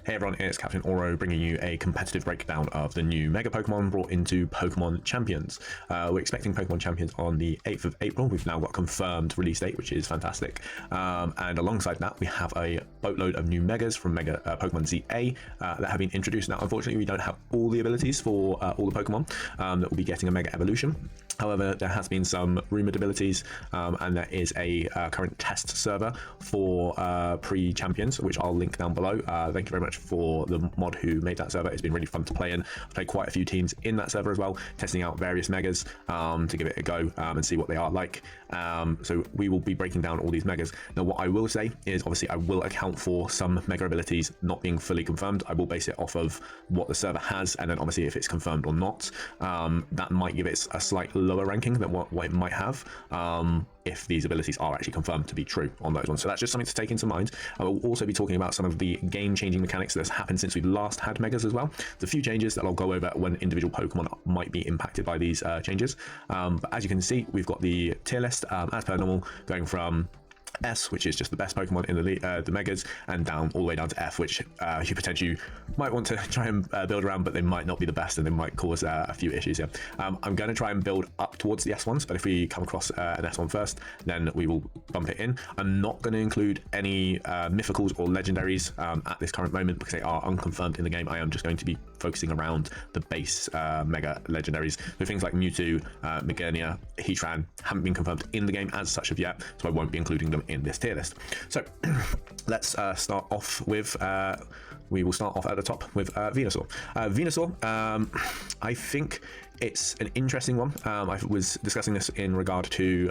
Hey everyone, it's CptAuro bringing you a competitive breakdown of the new Mega Pokemon brought into Pokémon Champions. We're expecting Pokémon Champions on the 8th of April. We've now got a confirmed release date, which is fantastic. And alongside that, we have a boatload of new Megas from Mega Pokemon ZA that have been introduced. Now, unfortunately, we don't have all the abilities for all the Pokemon that will be getting a Mega Evolution. However, there has been some rumored abilities, and there is a current test server for pre-champions, which I'll link down below. Thank you very much for the mod who made that server. It's been really fun to play in. I've played quite a few teams in that server as well, testing out various Megas to give it a go and see what they are like. So we will be breaking down all these Megas. Now, what I will say is, obviously, I will account for some Mega abilities not being fully confirmed. I will base it off of what the server has, and then obviously if it's confirmed or not, that might give it a slight lower ranking than what it might have if these abilities are actually confirmed to be true on those ones. So that's just something to take into mind. I will also be talking about some of the game-changing mechanics that's happened since we've last had Megas as well. There's a few changes that I'll go over when individual Pokemon might be impacted by these changes. But as you can see, we've got the tier list as per normal, going from S, which is just the best Pokemon in the Megas, and down all the way down to F, which you potentially might want to try and build around, but they might not be the best and they might cause a few issues here. I'm going to try and build up towards the S ones, but if we come across an S one first, then we will bump it in. I'm not going to include any mythicals or legendaries at this current moment because they are unconfirmed in the game. I am just going to be focusing around the base Mega legendaries. So things like Mewtwo, Meganium, Heatran haven't been confirmed in the game as such of yet, so I won't be including them in this tier list. So let's start off with we will start off at the top with Venusaur. Venusaur, I think it's an interesting one. I was discussing this in regard to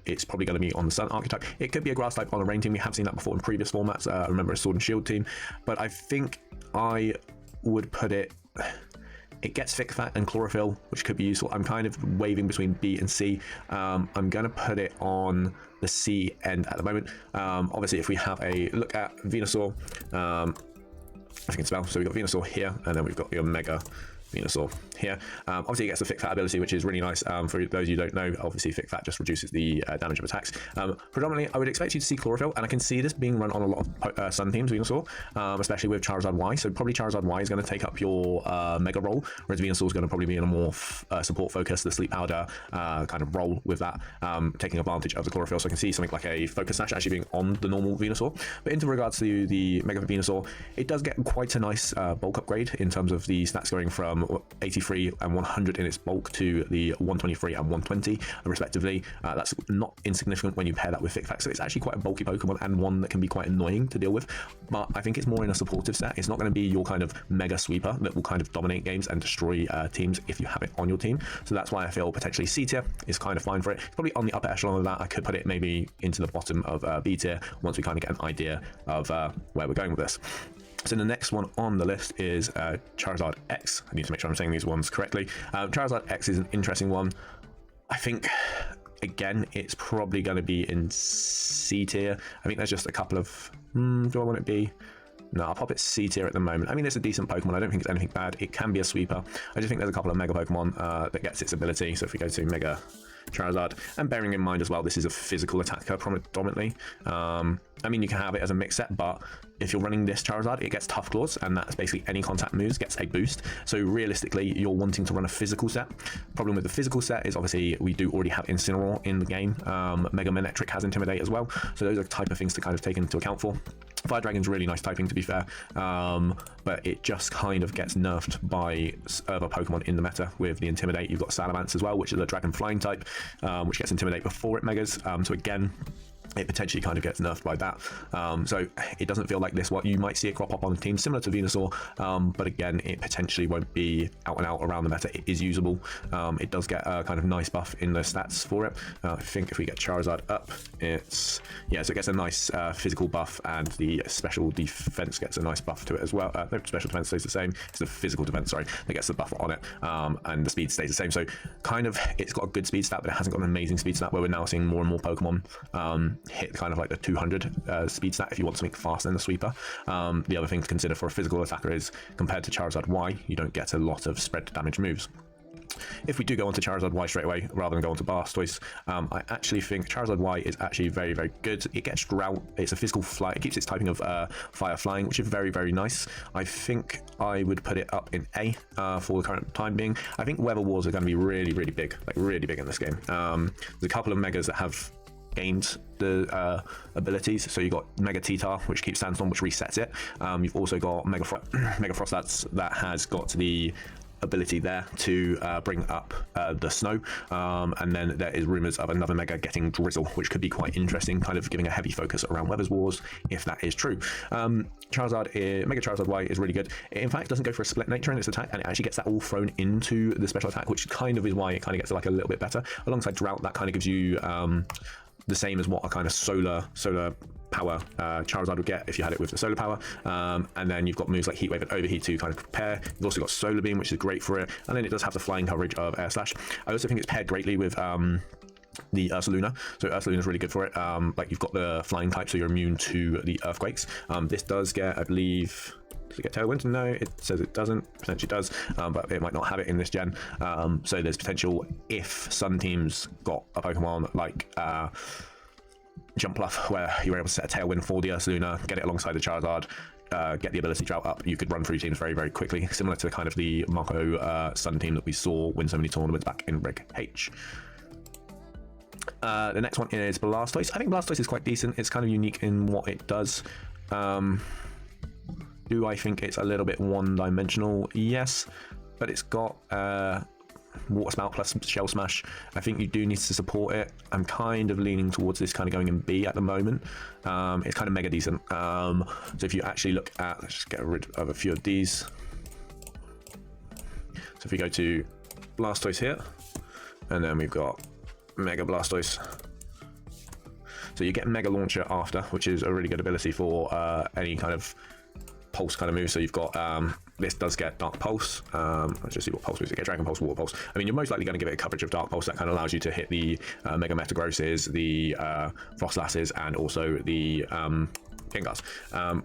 it's probably going to be on the Sun archetype. It could be a grass type on a rain team. We have seen that before in previous formats. I remember a Sword and Shield team, but I think I would put it. It gets Thick Fat and Chlorophyll, which could be useful. I'm kind of waving between B and C. I'm going to put it on the C end at the moment. Obviously, if we have a look at Venusaur, I think it's spell. So we've got Venusaur here, and then we've got the Mega Venusaur here. Obviously, it gets the Thick Fat ability, which is really nice. For those you don't know, obviously Thick Fat just reduces the damage of attacks. Predominantly, I would expect you to see Chlorophyll, and I can see this being run on a lot of Sun teams, Venusaur, especially with Charizard Y. So probably Charizard Y is going to take up your Mega role, whereas Venusaur is going to probably be in a more support focus, the Sleep Powder kind of role with that, taking advantage of the Chlorophyll. So I can see something like a Focus Sash actually being on the normal Venusaur. But into regards to the Mega Venusaur, it does get quite a nice bulk upgrade in terms of the stats going from 83 and 100 in its bulk to the 123 and 120 respectively. That's not insignificant when you pair that with Thick Fat, so it's actually quite a bulky Pokemon and one that can be quite annoying to deal with. But I think it's more in a supportive set. It's not going to be your kind of mega sweeper that will kind of dominate games and destroy teams if you have it on your team. So that's why I feel potentially C tier is kind of fine for it. It's probably on the upper echelon of that. I could put it maybe into the bottom of B tier once we kind of get an idea of where we're going with this. So the next one on the list is Charizard X. I need to make sure I'm saying these ones correctly. Charizard X is an interesting one. I think, again, it's probably going to be in C tier. I think there's just a couple of... do I want it B? No, I'll pop it C tier at the moment. I mean, it's a decent Pokemon. I don't think it's anything bad. It can be a sweeper. I just think there's a couple of Mega Pokemon that gets its ability. So if we go to Mega Charizard, and bearing in mind as well, this is a physical attacker predominantly. I mean, you can have it as a mix set, but if you're running this Charizard, it gets Tough Claws, and that's basically any contact moves gets a boost. So realistically, you're wanting to run a physical set. Problem with the physical set is obviously we do already have Incineroar in the game. Mega Manectric has Intimidate as well. So those are the type of things to kind of take into account for. Fire Dragon's really nice typing, to be fair, but it just kind of gets nerfed by other Pokemon in the meta with the Intimidate. You've got Salamence as well, which is a Dragon Flying type, which gets Intimidate before it Megas. So again, it potentially kind of gets nerfed by that. So it doesn't feel like this. What you might see it crop up on a team similar to Venusaur, but again, it potentially won't be out and out around the meta. It is usable. It does get a kind of nice buff in the stats for it. I think if we get Charizard up, it's so it gets a nice physical buff, and the special defense gets a nice buff to it as well. No, special defense stays the same. It's the physical defense, sorry, that gets the buff on it, and the speed stays the same. So kind of, it's got a good speed stat, but it hasn't got an amazing speed stat. Where we're now seeing more and more Pokemon hit kind of like the 200 speed stat if you want something faster than the sweeper. The other thing to consider for a physical attacker is, compared to Charizard Y, you don't get a lot of spread damage moves. If we do go on to Charizard Y straight away, rather than go on to Blastoise, I actually think Charizard Y is actually very, very good. It gets Drought, it's a physical fly, it keeps its typing of Fire Flying, which is very, very nice. I think I would put it up in A for the current time being. I think Weather Wars are going to be really, really big, like really big in this game. There's a couple of Megas that have gained the abilities. So you've got Mega T-Tar, which keeps Sandstorm, which resets it. You've also got Mega Frost that has got the ability there to bring up the snow, and then there is rumors of another Mega getting Drizzle, which could be quite interesting, kind of giving a heavy focus around Weather Wars if that is true. Mega Charizard Y is really good. It in fact doesn't go for a split nature in its attack, and it actually gets that all thrown into the special attack, which kind of is why it kind of gets like a little bit better. Alongside Drought, that kind of gives you the same as what a kind of solar power Charizard would get if you had it with the solar power, and then you've got moves like Heat Wave and Overheat to kind of prepare. You've also got Solar Beam, which is great for it, and then it does have the flying coverage of Air Slash. I also think it's paired greatly with the Ursaluna, so Ursaluna is really good for it. Like you've got the flying type, so you're immune to the earthquakes. This does get, I believe, does it get Tailwind? No, it says it doesn't. Potentially does, but it might not have it in this gen. So there's potential if some teams got a Pokemon like Jumpluff, where you were able to set a Tailwind for the Ursaluna, get it alongside the Charizard, get the ability Drought up, you could run through teams very, very quickly, similar to kind of the Marco Sun team that we saw win so many tournaments back in Reg H. The next one is Blastoise. I think Blastoise is quite decent. It's kind of unique in what it does. Do I think it's a little bit one-dimensional? Yes, but it's got Water Spout plus Shell Smash. I think you do need to support it. I'm kind of leaning towards this kind of going in B at the moment. It's kind of mega decent. So if you actually look at, let's just get rid of a few of these. So if we go to Blastoise here, and then we've got Mega Blastoise. So you get Mega Launcher after, which is a really good ability for any kind of Pulse kind of move. So you've got this does get Dark Pulse. Let's just see what Pulse moves it get. Dragon Pulse, Water Pulse. I mean, you're most likely going to give it a coverage of Dark Pulse. That kind of allows you to hit the Mega Metagrosses, the Frostlasses, and also the Gengars.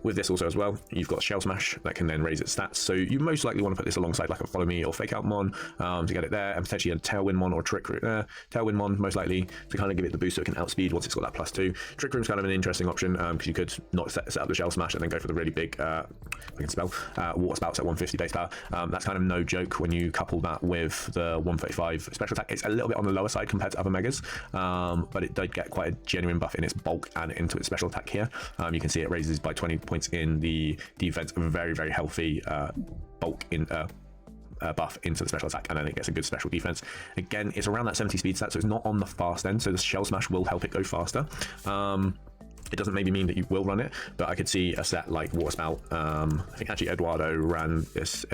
With this also as well, you've got Shell Smash that can then raise its stats. So you most likely want to put this alongside like a Follow Me or Fake Out Mon to get it there, and potentially a Tailwind Mon or a Trick Room there. Tailwind Mon most likely to kind of give it the boost so it can outspeed once it's got that +2. Trick Room's kind of an interesting option because you could not set up the Shell Smash and then go for the really big, I can spell, Water Spouts at 150 base power. That's kind of no joke when you couple that with the 135 special attack. It's a little bit on the lower side compared to other Megas, but it did get quite a genuine buff in its bulk and into its special attack here. You can see it raises by 20 points in the defense, a very, very healthy bulk in buff into the special attack, and then it gets a good special defense. Again, it's around that 70 speed stat, so it's not on the fast end, so the Shell Smash will help it go faster. It doesn't maybe mean that you will run it, but I could see a set like Water Spout. I think actually Eduardo ran this.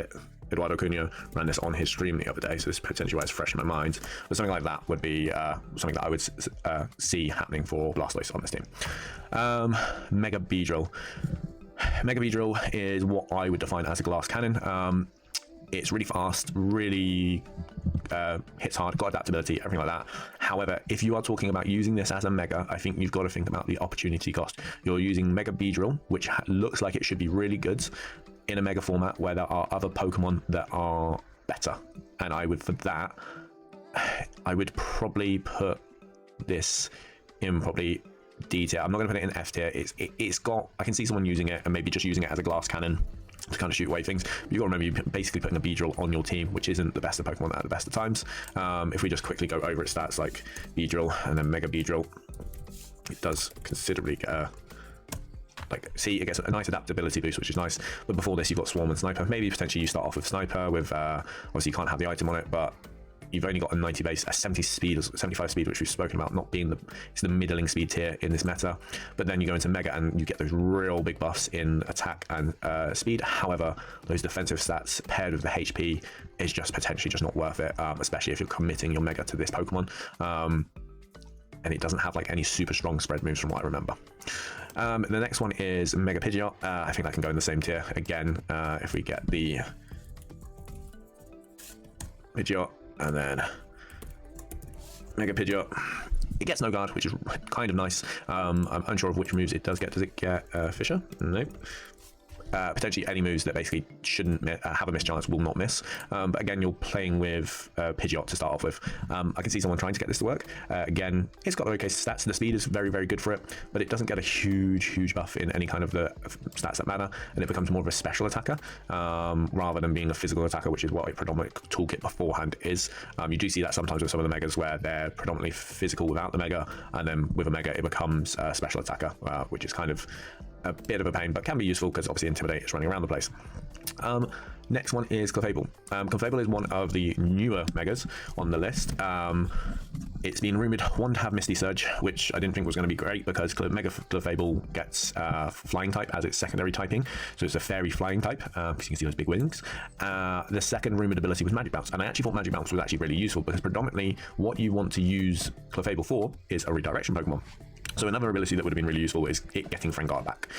Eduardo Cunha ran this on his stream the other day, so this is potentially why it's fresh in my mind. But something like that would be something that I would see happening for Blastoise on this team. Mega Beedrill. Mega Beedrill is what I would define as a glass cannon. It's really fast, really hits hard, got adaptability, everything like that. However, if you are talking about using this as a Mega, I think you've got to think about the opportunity cost. You're using Mega Beedrill, which looks like it should be really good in a Mega format where there are other Pokemon that are better. And I would, for that, I would probably put this in probably D tier. I'm not going to put it in F tier. It's got, I can see someone using it and maybe just using it as a glass cannon to kind of shoot away things. But you've got to remember, you're basically putting a Beedrill on your team, which isn't the best of Pokemon at the best of times. If we just quickly go over its stats, like Beedrill and then Mega Beedrill, it does considerably get see, it gets a nice adaptability boost, which is nice. But before this, you've got Swarm and Sniper. Maybe potentially you start off with Sniper with, obviously you can't have the item on it, but you've only got a 90 base, a 70 speed, 75 speed, which we've spoken about not being it's the middling speed tier in this meta. But then you go into Mega and you get those real big buffs in attack and speed. However, those defensive stats paired with the HP is just potentially just not worth it, especially if you're committing your Mega to this Pokemon. And it doesn't have like any super strong spread moves from what I remember. The next one is Mega Pidgeot. I think that can go in the same tier. Again, if we get the Pidgeot, and then Mega Pidgeot, it gets No Guard, which is kind of nice. I'm unsure of which moves it does get. Does it get Fisher? Nope. potentially any moves that basically shouldn't have a miss chance will not miss. But again, you're playing with Pidgeot to start off with. I can see someone trying to get this to work. Again, it's got okay stats. The speed is very, very good for it, but it doesn't get a huge buff in any kind of the stats that matter, and it becomes more of a special attacker rather than being a physical attacker, which is what a predominant toolkit beforehand is. You do see that sometimes with some of the megas where they're predominantly physical without the mega, and then with a mega it becomes a special attacker, which is kind of a bit of a pain, but can be useful because obviously Intimidate is running around the place. Next one is Clefable. Clefable is one of the newer megas on the list. It's been rumored one to have Misty Surge, which I didn't think was going to be great because Mega Clefable gets Flying type as its secondary typing, so it's a fairy flying type because you can see those big wings. The second rumored ability was Magic Bounce, and I actually thought Magic Bounce was actually really useful because predominantly what you want to use Clefable for is a redirection Pokemon. So another ability that would have been really useful is it getting Friendguard back.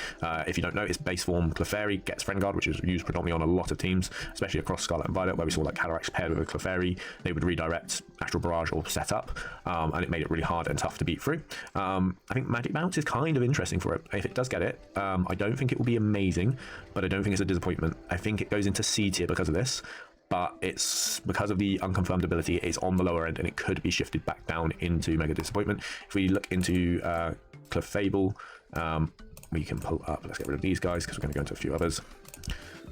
If you don't know, its base form Clefairy gets Friendguard, which is used predominantly on a lot of teams, especially across Scarlet and Violet, where we saw like Calyrex paired with a Clefairy. They would redirect Astral Barrage or set up, and it made it really hard and tough to beat through. I think Magic Bounce is kind of interesting for it. If it does get it, I don't think it will be amazing, but I don't think it's a disappointment. I think it goes into C tier because of this. But it's because of the unconfirmed ability, it's on the lower end and it could be shifted back down into Mega Disappointment. If we look into Clefable, we can pull up, let's get rid of these guys because we're going to go into a few others.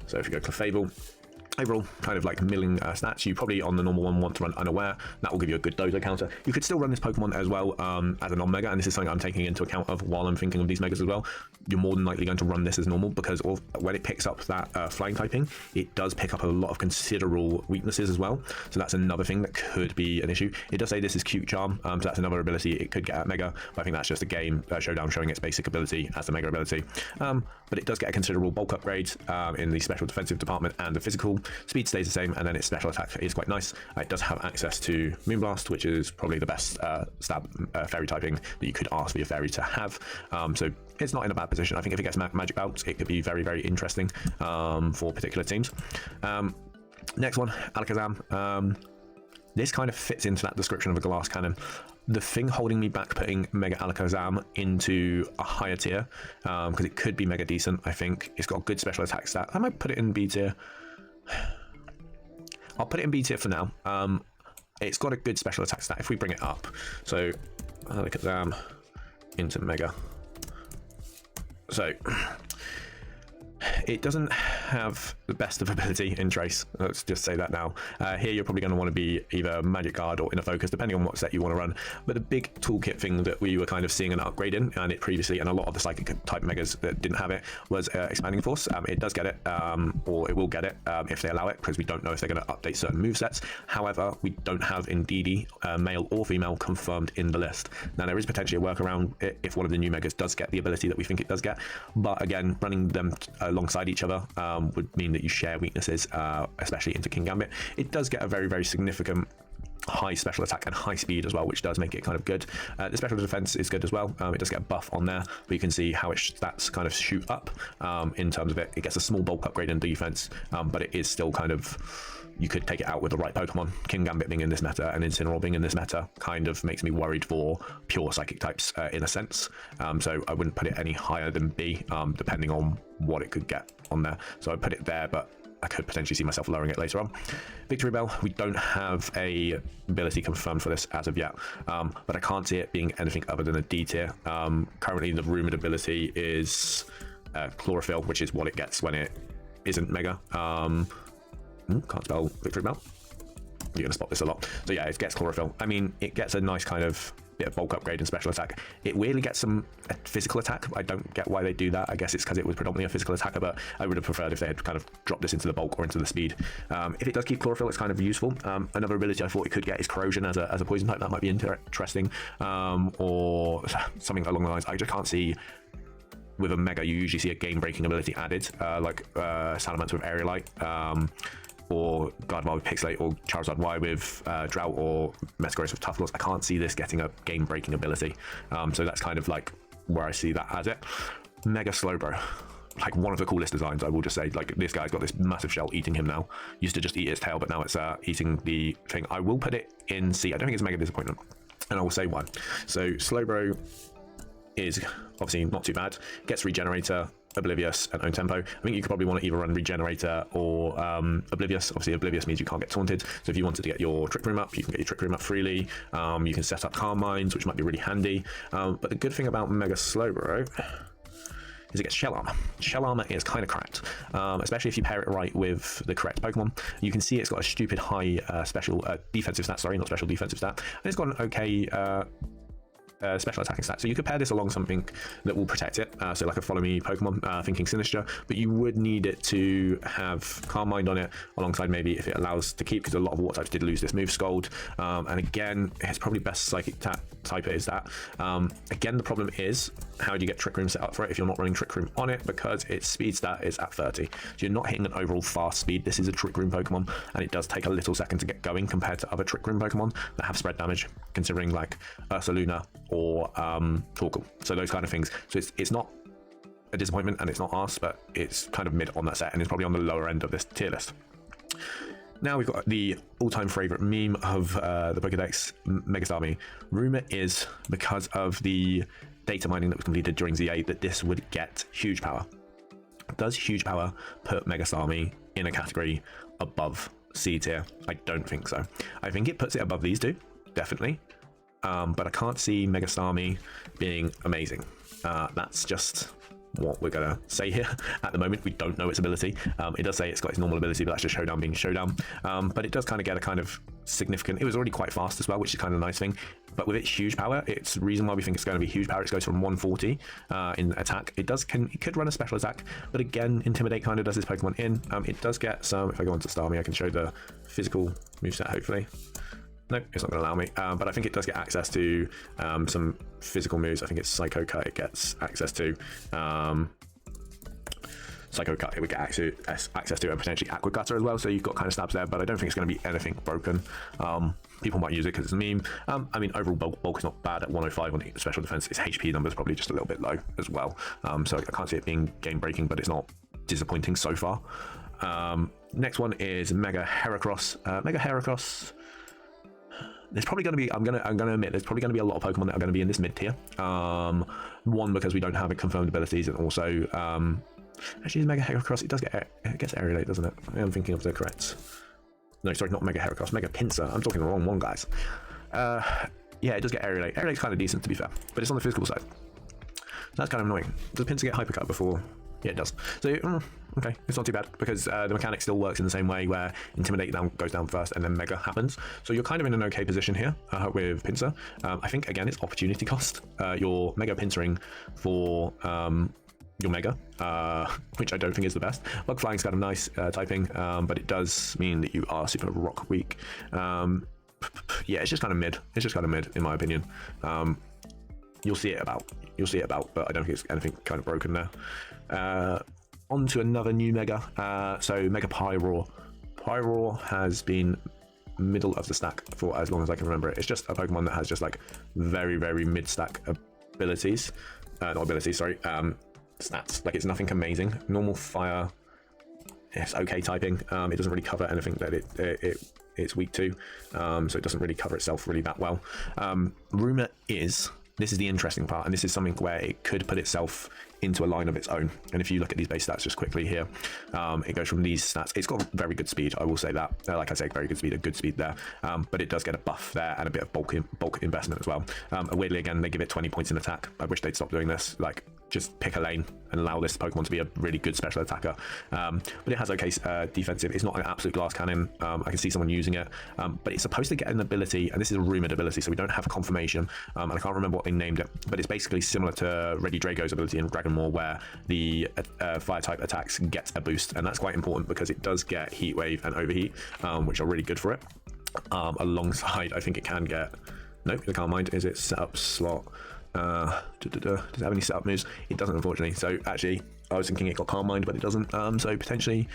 So if you go Clefable, overall, kind of like milling stats, you probably on the normal one want to run Unaware. That will give you a good dozo counter. You could still run this Pokemon as well as a non-mega, and this is something I'm taking into account of while I'm thinking of these megas as well. You're more than likely going to run this as normal because when it picks up that flying typing, it does pick up a lot of considerable weaknesses as well. So that's another thing that could be an issue. It does say this is Cute Charm, so that's another ability it could get at Mega, but I think that's just a game showdown showing its basic ability as the Mega ability. But it does get a considerable bulk upgrade in the special defensive department and the physical. Speed stays the same, and then its special attack is quite nice. It does have access to Moonblast, which is probably the best stab fairy typing that you could ask for your fairy to have. So it's not in a bad position. I think if it gets Magic Bounce, it could be very, very interesting for particular teams. Next one, Alakazam. This kind of fits into that description of a glass cannon. The thing holding me back putting Mega Alakazam into a higher tier, because it could be mega decent, I think. It's got a good special attack stat. I might put it in B tier. I'll put it in B tier for now. It's got a good special attack stat if we bring it up. So Alakazam into Mega. So it doesn't have the best of ability in Trace. Let's just say that now. Here you're probably going to want to be either Magic Guard or Inner Focus, depending on what set you want to run. But the big toolkit thing that we were kind of seeing an upgrade in, and it previously, and a lot of the Psychic type Megas that didn't have it, was Expanding Force. It does get it, or it will get it if they allow it, because we don't know if they're going to update certain movesets. However, we don't have Indeedee, male or female, confirmed in the list. Now, there is potentially a workaround if one of the new Megas does get the ability that we think it does get. But again, running them alongside each other would mean that you share weaknesses, especially into Kingambit. It does get a very, very significant high special attack and high speed as well, which does make it kind of good. The special defense is good as well. It does get a buff on there, but you can see how its stats kind of shoot up in terms of it. It gets a small bulk upgrade in defense, but it is still kind of, you could take it out with the right Pokemon. Kingambit being in this meta and Incineroar being in this meta kind of makes me worried for pure psychic types in a sense. So I wouldn't put it any higher than B, depending on what it could get on there. So I'd put it there, but I could potentially see myself lowering it later on. Victory Bell, we don't have a ability confirmed for this as of yet, but I can't see it being anything other than a D tier. Currently the rumored ability is Chlorophyll, which is what it gets when it isn't Mega. Can't spell Victory Bell. You're going to spot this a lot. So yeah, it gets Chlorophyll. I mean, it gets a nice kind of bit of bulk upgrade and special attack. It weirdly gets some physical attack. I don't get why they do that. I guess it's because it was predominantly a physical attacker, but I would have preferred if they had kind of dropped this into the bulk or into the speed. If it does keep Chlorophyll, it's kind of useful. Another ability I thought it could get is Corrosion as a poison type. That might be interesting, or something along the lines. I just can't see. With a Mega, you usually see a game-breaking ability added, like Salamence with Aerolite, or Gardevoir with Pixelate, or Charizard Y with Drought, or Metagross with Tough Laws. I can't see this getting a game-breaking ability. So that's kind of like where I see that as it. Mega Slowbro. Like one of the coolest designs, I will just say. Like this guy's got this massive shell eating him now. Used to just eat its tail, but now it's eating the thing. I will put it in C. I don't think it's Mega Disappointment. And I will say why. So Slowbro is obviously not too bad. Gets Regenerator. Oblivious, and Own Tempo. I think you could probably want to either run Regenerator or Oblivious. Obviously, Oblivious means you can't get taunted. So if you wanted to get your Trick Room up, you can get your Trick Room up freely. You can set up Calm Minds, which might be really handy. But the good thing about Mega Slowbro is it gets Shell Armor. Shell Armor is kind of cracked, especially if you pair it right with the correct Pokemon. You can see it's got a stupid high special defensive stat, sorry, not special defensive stat, and it's got an okay special attacking stat. So you could pair this along something that will protect it, so like a Follow Me Pokemon, Thinking Sinister, but you would need it to have Calm Mind on it alongside maybe if it allows to keep, because a lot of water types did lose this move, Scold, and again it's probably best Psychic type is that. Again, the problem is how do you get Trick Room set up for it if you're not running Trick Room on it, because its speed stat is at 30, so you're not hitting an overall fast speed. This is a Trick Room Pokemon, and it does take a little second to get going compared to other Trick Room Pokemon that have spread damage, considering like Ursaluna or Torkoal, so those kind of things. So it's not a disappointment and it's not arse, but it's kind of mid on that set and it's probably on the lower end of this tier list. Now we've got the all-time favorite meme of the Pokédex, Mega Starmie. Rumor is, because of the data mining that was completed during ZA, that this would get huge power. Does huge power put Mega Starmie in a category above C tier? I don't think so. I think it puts it above these two, definitely. But I can't see Mega Starmie being amazing. That's just what we're gonna say here. At the moment, we don't know its ability. It does say it's got its normal ability, but that's just Showdown being Showdown. But it does kind of get a kind of significant. It was already quite fast as well, which is kind of a nice thing. But with its huge power, it's the reason why we think it's going to be huge power. It goes from 140 in attack. It could run a special attack, but again, Intimidate kind of does this Pokemon in. It does get some. If I go onto Starmie, I can show the physical moveset hopefully. No, it's not going to allow me, but I think it does get access to some physical moves. I think it's Psycho Cut it gets access to. Psycho Cut it would get access to, and potentially Aqua Cutter as well, so you've got kind of stabs there, but I don't think it's going to be anything broken. People might use it because it's a meme. I mean, overall bulk is not bad at 105 on special defense. Its HP number is probably just a little bit low as well, so I can't see it being game breaking, but it's not disappointing so far. Next one is Mega Heracross. Mega Heracross, there's probably going to be, I'm going to admit, there's probably going to be a lot of Pokemon that are going to be in this mid tier. One, because we don't have confirmed abilities, and also, actually, Mega Heracross, it gets Aerialate, doesn't it? I am thinking of the correct. No, sorry, not Mega Heracross, Mega Pinsir. I'm talking the wrong one, guys. Yeah, it does get Aerialate. Aerialate's kind of decent, to be fair, but it's on the physical side. So that's kind of annoying. Does Pinsir get Hypercut before? Yeah, it does. So, okay, it's not too bad, because the mechanic still works in the same way, where Intimidate goes down first and then Mega happens. So you're kind of in an okay position here with Pinsir. I think, again, it's opportunity cost. You're Mega Pinsiring for your Mega, which I don't think is the best. Bug Flying's kind of nice typing, but it does mean that you are super rock weak. Yeah, it's just kind of mid. It's just kind of mid, in my opinion. You'll see it about, but I don't think it's anything kind of broken there. On to another new Mega, so Mega Pyroar. Pyroar has been middle of the stack for as long as I can remember it. It's just a Pokemon that has just like very, very mid-stack abilities. Not abilities, sorry, stats. Like, it's nothing amazing. Normal fire, it's okay typing. It doesn't really cover anything that it's weak to, so it doesn't really cover itself really that well. Rumor is, this is the interesting part, and this is something where it could put itself into a line of its own. And if you look at these base stats just quickly here, it goes from these stats. It's got very good speed, I will say that. Like I say, very good speed, a good speed there. But it does get a buff there and a bit of bulk investment as well. Weirdly, again, they give it 20 points in attack. I wish they'd stop doing this. Like, just pick a lane and allow this Pokemon to be a really good special attacker. But it has okay defensive. It's not an absolute glass cannon. I can see someone using it, but it's supposed to get an ability, and this is a rumored ability, so we don't have confirmation, and I can't remember what they named it, but it's basically similar to Ready Drago's ability in Dragon Ball, where the fire type attacks get a boost, and that's quite important because it does get Heat Wave and Overheat, which are really good for it. Alongside, I think it can get, nope, I can't mind, is it setup slot? Does it have any setup moves? It doesn't, unfortunately. So actually, I was thinking it got Calm Mind, but it doesn't. So potentially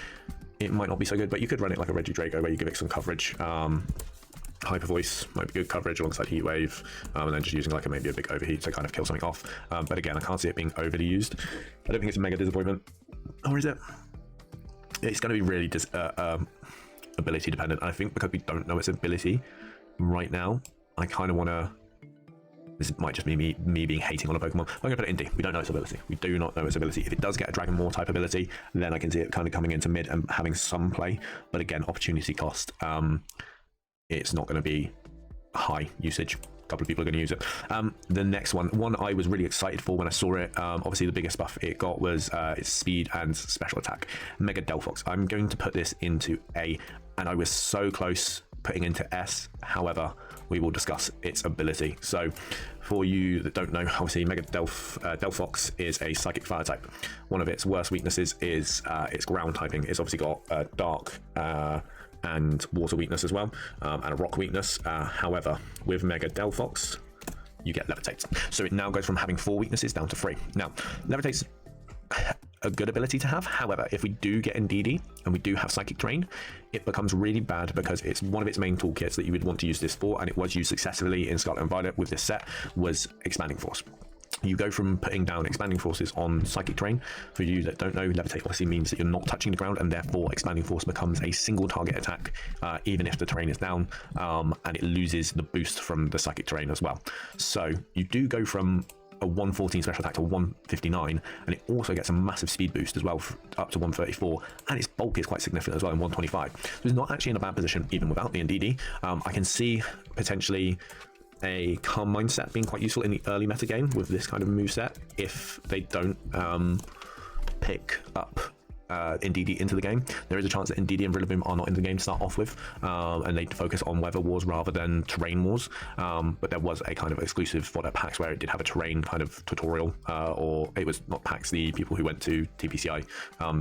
it might not be so good, but you could run it like a Regidrago where you give it some coverage. Hyper Voice might be good coverage alongside Heat Wave, and then just using like maybe a big Overheat to kind of kill something off. But again, I can't see it being overly used. I don't think it's a mega disappointment. Or is it? It's going to be really ability dependent. And I think because we don't know its ability right now, I kind of want to This might just be me being hating on a Pokemon. I'm going to put it in D. We don't know its ability. We do not know its ability. If it does get a Dragon Maw type ability, then I can see it kind of coming into mid and having some play. But again, opportunity cost. It's not going to be high usage. A couple of people are going to use it. The next one I was really excited for when I saw it. Obviously, the biggest buff it got was its speed and special attack. Mega Delphox. I'm going to put this into A, and I was so close putting into S. However, we will discuss its ability. So for you that don't know, obviously Mega Delphox is a psychic fire type. One of its worst weaknesses is its ground typing. It's obviously got dark and water weakness as well, and a rock weakness. However, with Mega Delphox, you get Levitate. So it now goes from having 4 weaknesses down to 3. Now, Levitate's a good ability to have. However, if we do get in DD and we do have Psychic Terrain, it becomes really bad because it's one of its main toolkits that you would want to use this for, and it was used successfully in Scarlet and Violet with this set, was Expanding Force. You go from putting down Expanding Forces on Psychic Terrain. For you that don't know, Levitate obviously means that you're not touching the ground, and therefore Expanding Force becomes a single target attack, even if the terrain is down, and it loses the boost from the Psychic Terrain as well. So you do go from a 114 special attack to 159, and it also gets a massive speed boost as well, up to 134, and its bulk is quite significant as well in 125. So it's not actually in a bad position even without the NDD. I can see potentially a Calm Mindset being quite useful in the early meta game with this kind of moveset if they don't pick up NDD into the game. There is a chance that NDD and Rillaboom are not in the game to start off with, and they focus on weather wars rather than terrain wars. But there was a kind of exclusive for that packs where it did have a terrain kind of tutorial, or it was not packs, the people who went to TPCI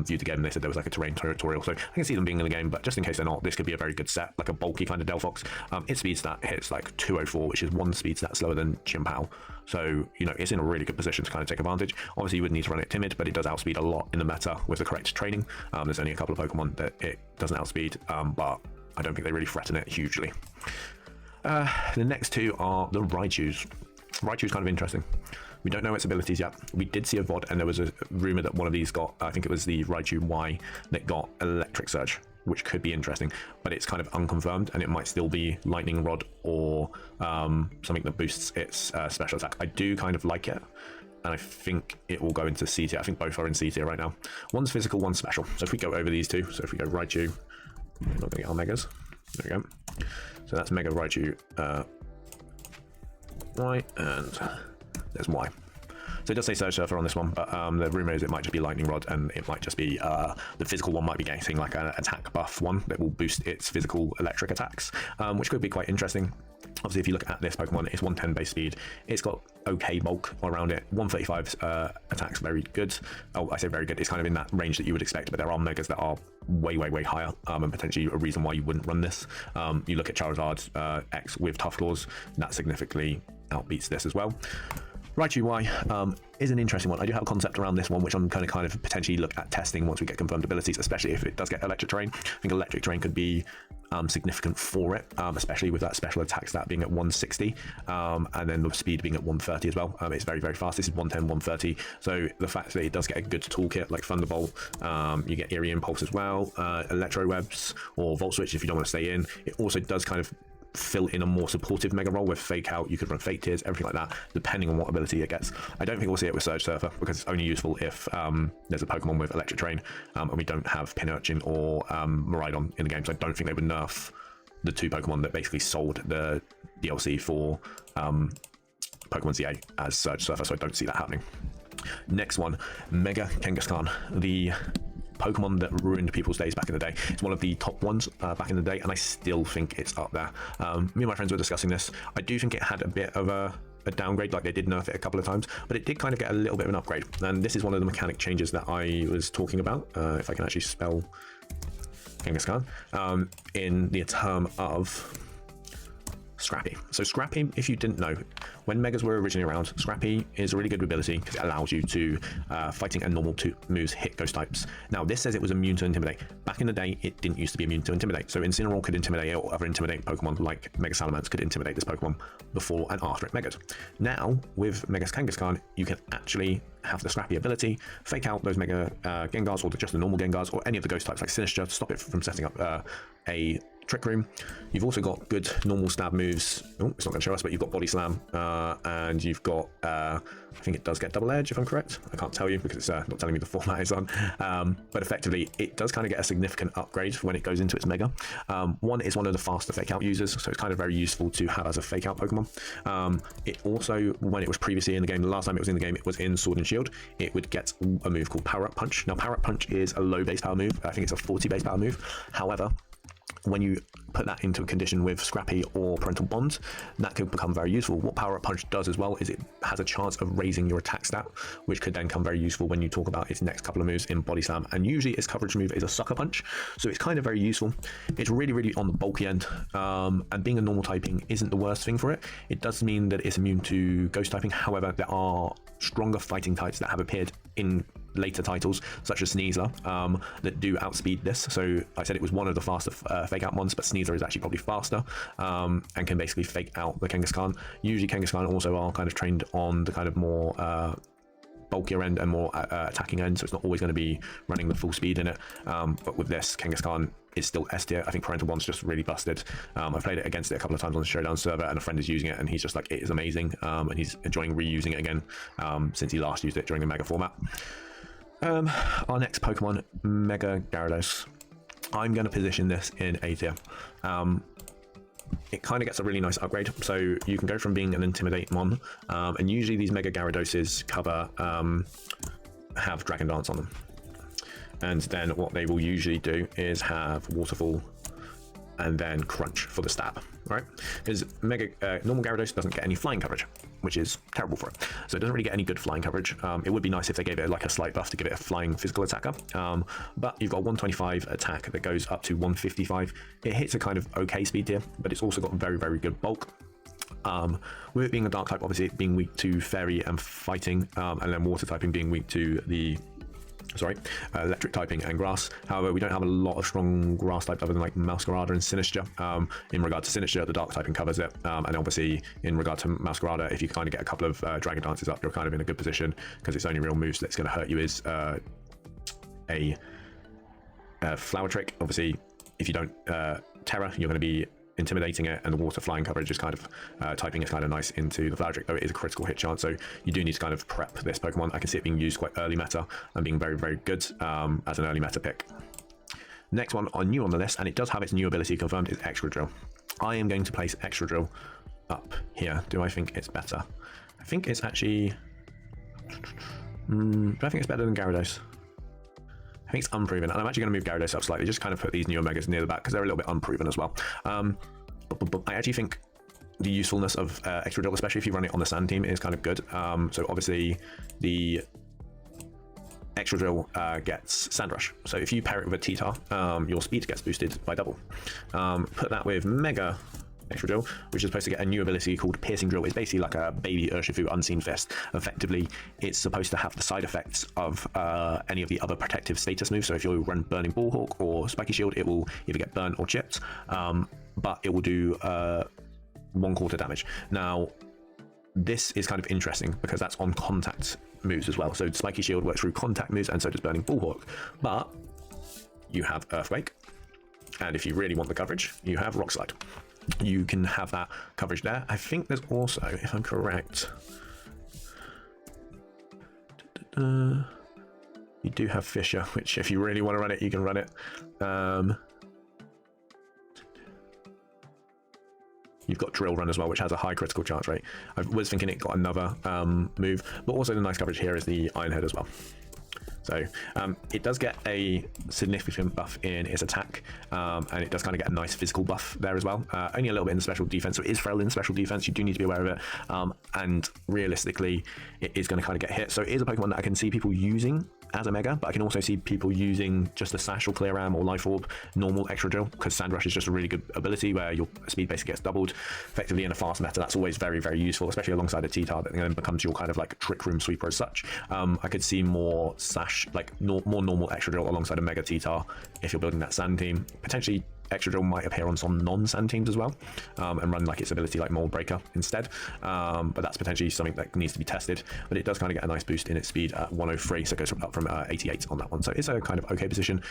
viewed the game and they said there was like a terrain tutorial. So I can see them being in the game, but just in case they're not, this could be a very good set, like a bulky kind of Delphox. Its speed stat hits like 204, which is 1 speed stat slower than Chimpao. So, you know, it's in a really good position to kind of take advantage. Obviously, you would need to run it timid, but it does outspeed a lot in the meta with the correct training. There's only a couple of Pokemon that it doesn't outspeed, but I don't think they really threaten it hugely. The next two are the Raichus. Raichu's kind of interesting. We don't know its abilities yet. We did see a VOD, and there was a rumor that one of these got, I think it was the Raichu Y, that got Electric Surge, which could be interesting, but it's kind of unconfirmed, and it might still be Lightning Rod or something that boosts its special attack. I do kind of like it, and I think it will go into C tier. I think both are in C tier right now. One's physical, one's special. So if we go over these two, so if we go Raichu, we're not going to get our Megas. There we go. So that's Mega Raichu Y, and there's Y. So it does say Surge Surfer on this one, but the rumor is it might just be Lightning Rod, and it might just be the physical one might be getting like an attack buff one that will boost its physical electric attacks, which could be quite interesting. Obviously, if you look at this Pokemon, it's 110 base speed. It's got okay bulk around it. 135 attacks, very good. Oh, I say very good. It's kind of in that range that you would expect, but there are Megas that are way, way, way higher, and potentially a reason why you wouldn't run this. You look at Charizard X with Tough Claws, that significantly outbeats this as well. Raichu Y is an interesting one. I do have a concept around this one, which I'm kind of potentially look at testing once we get confirmed abilities, especially if it does get Electric Terrain. I think Electric Terrain could be significant for it, especially with that special attack stat being at 160, and then the speed being at 130 as well. It's very, very fast. This is 110, 130. So the fact that it does get a good toolkit like Thunderbolt, you get Eerie Impulse as well, Electro Webs or Volt Switch if you don't want to stay in. It also does kind of fill in a more supportive Mega Roll with Fake Out. You could run Fake Tears, everything like that, depending on what ability it gets. I don't think we'll see it with Surge Surfer because it's only useful if there's a Pokemon with Electric Terrain, and we don't have Pinurchin or Miraidon in the game, so I don't think they would nerf the two Pokemon that basically sold the DLC for Pokemon ZA as Surge Surfer, so I don't see that happening. Next one, Mega Kangaskhan, the Pokemon that ruined people's days back in the day. It's one of the top ones back in the day, and I still think it's up there. Me and my friends were discussing this. I do think it had a bit of a downgrade, like they did nerf it a couple of times, but it did kind of get a little bit of an upgrade, and this is one of the mechanic changes that I was talking about, if I can actually spell Kangaskhan, in the term of Scrappy. So Scrappy, if you didn't know, when Megas were originally around, Scrappy is a really good ability because it allows you to fighting and normal moves hit ghost types. Now this says it was immune to Intimidate. Back in the day, it didn't used to be immune to Intimidate. So Incineroar could intimidate it, or other intimidating Pokemon like Mega Salamence could intimidate this Pokemon before and after it Megas. Now with Mega Kangaskhan, you can actually have the Scrappy ability, fake out those Mega Gengars or just the normal Gengars or any of the ghost types like Sinistra to stop it from setting up a Trick Room. You've also got good normal stab moves. Oh, it's not going to show us, but you've got Body Slam, and you've got, I think it does get Double Edge, if I'm correct. I can't tell you because it's not telling me the format it's on. But effectively, it does kind of get a significant upgrade when it goes into its Mega. One is one of the faster Fake Out users, so it's kind of very useful to have as a Fake Out Pokemon. It also, when it was previously in the game, the last time it was in the game, it was in Sword and Shield, it would get a move called Power Up Punch. Now, Power Up Punch is a low base power move. I think it's a 40 base power move. However, when you put that into a condition with Scrappy or Parental Bond, that could become very useful. What Power Up Punch does as well is it has a chance of raising your attack stat, which could then come very useful when you talk about its next couple of moves in Body Slam. And usually its coverage move is a Sucker Punch, so it's kind of very useful. It's really, really on the bulky end, and being a normal typing isn't the worst thing for it. It does mean that it's immune to Ghost typing. However, there are stronger fighting types that have appeared in later titles, such as Sneasler, that do outspeed this. So I said it was one of the faster Fake Out ones, but Sneasler is actually probably faster, and can basically fake out the Kangaskhan. Usually Kangaskhan also are kind of trained on the kind of more bulkier end and more attacking end, so it's not always going to be running the full speed in it. But with this, Kangaskhan is still S tier. I think Parental Bond's just really busted. I've played it against it a couple of times on the Showdown server, and a friend is using it, and he's just like, it is amazing, and he's enjoying reusing it again since he last used it during the Mega format. Our next Pokemon, Mega Gyarados. I'm going to position this in A tier. It kind of gets a really nice upgrade, so you can go from being an Intimidate Mon, and usually these Mega Gyaradoses have Dragon Dance on them. And then what they will usually do is have Waterfall and then Crunch for the stab, right? Because normal Gyarados doesn't get any flying coverage, which is terrible for it. So it doesn't really get any good flying coverage. It would be nice if they gave it like a slight buff to give it a flying physical attacker. But you've got 125 attack that goes up to 155. It hits a kind of okay speed tier, but it's also got very, very good bulk. With it being a dark type, obviously it being weak to fairy and fighting, and then water typing being weak to the electric typing and grass. However, we don't have a lot of strong grass types other than like Masquerada and Sinistcha. In regard to Sinistcha, the dark typing covers it, and obviously in regard to Masquerada, if you kind of get a couple of Dragon Dances up, you're kind of in a good position, because its only real moves that's going to hurt you is a Flower Trick. Obviously, if you don't Terror, you're going to be intimidating it, and the water flying coverage is kind of typing is kind of nice into the Flower Trick, though it is a critical hit chance, so you do need to kind of prep this Pokemon. I can see it being used quite early meta and being very, very good as an early meta pick. Next one on new on the list, and it does have its new ability confirmed, is Excadrill. I am going to place Excadrill up here. Do I think it's better? I think it's actually do I think it's better than Gyarados? I think it's unproven, and I'm actually going to move Gyarados up slightly, just kind of put these new Omegas near the back because they're a little bit unproven as well. But I actually think the usefulness of Excadrill, especially if you run it on the Sand team, is kind of good. So obviously the Excadrill gets Sand Rush. So if you pair it with a T-Tar, your speed gets boosted by double. Put that with Mega Excadrill, which is supposed to get a new ability called Piercing Drill. It's basically like a baby Urshifu Unseen Fist. Effectively, it's supposed to have the side effects of any of the other protective status moves. So if you run Burning Bullhawk or Spiky Shield, it will either get burnt or chipped, but it will do 1/4 damage. Now, this is kind of interesting because that's on contact moves as well. So Spiky Shield works through contact moves, and so does Burning Bullhawk. But you have Earthquake, and if you really want the coverage, you have Rock Slide. You can have that coverage there. I think there's also, if I'm correct, you do have Fissure, which if you really want to run it, you can run it. You've got Drill Run as well, which has a high critical chance rate. I was thinking it got another move, but also the nice coverage here is the Iron Head as well. So it does get a significant buff in its attack, and it does kind of get a nice physical buff there as well. Only a little bit in the special defense, so it is frail in special defense. You do need to be aware of it, and realistically, it is going to kind of get hit. So it is a Pokemon that I can see people using as a Mega, but I can also see people using just a Sash or Clear Ram or Life Orb, normal Excadrill, because Sand Rush is just a really good ability where your speed basically gets doubled. Effectively in a fast meta, that's always very, very useful, especially alongside a T-Tar that then becomes your kind of like Trick Room sweeper as such. I could see more Sash, like more normal Excadrill alongside a Mega T-Tar if you're building that Sand team. Potentially Excadrill might appear on some non-sand teams as well, and run like its ability like Mold Breaker instead. But that's potentially something that needs to be tested. But it does kind of get a nice boost in its speed at 103, so it goes up from 88 on that one. So it's a kind of okay position.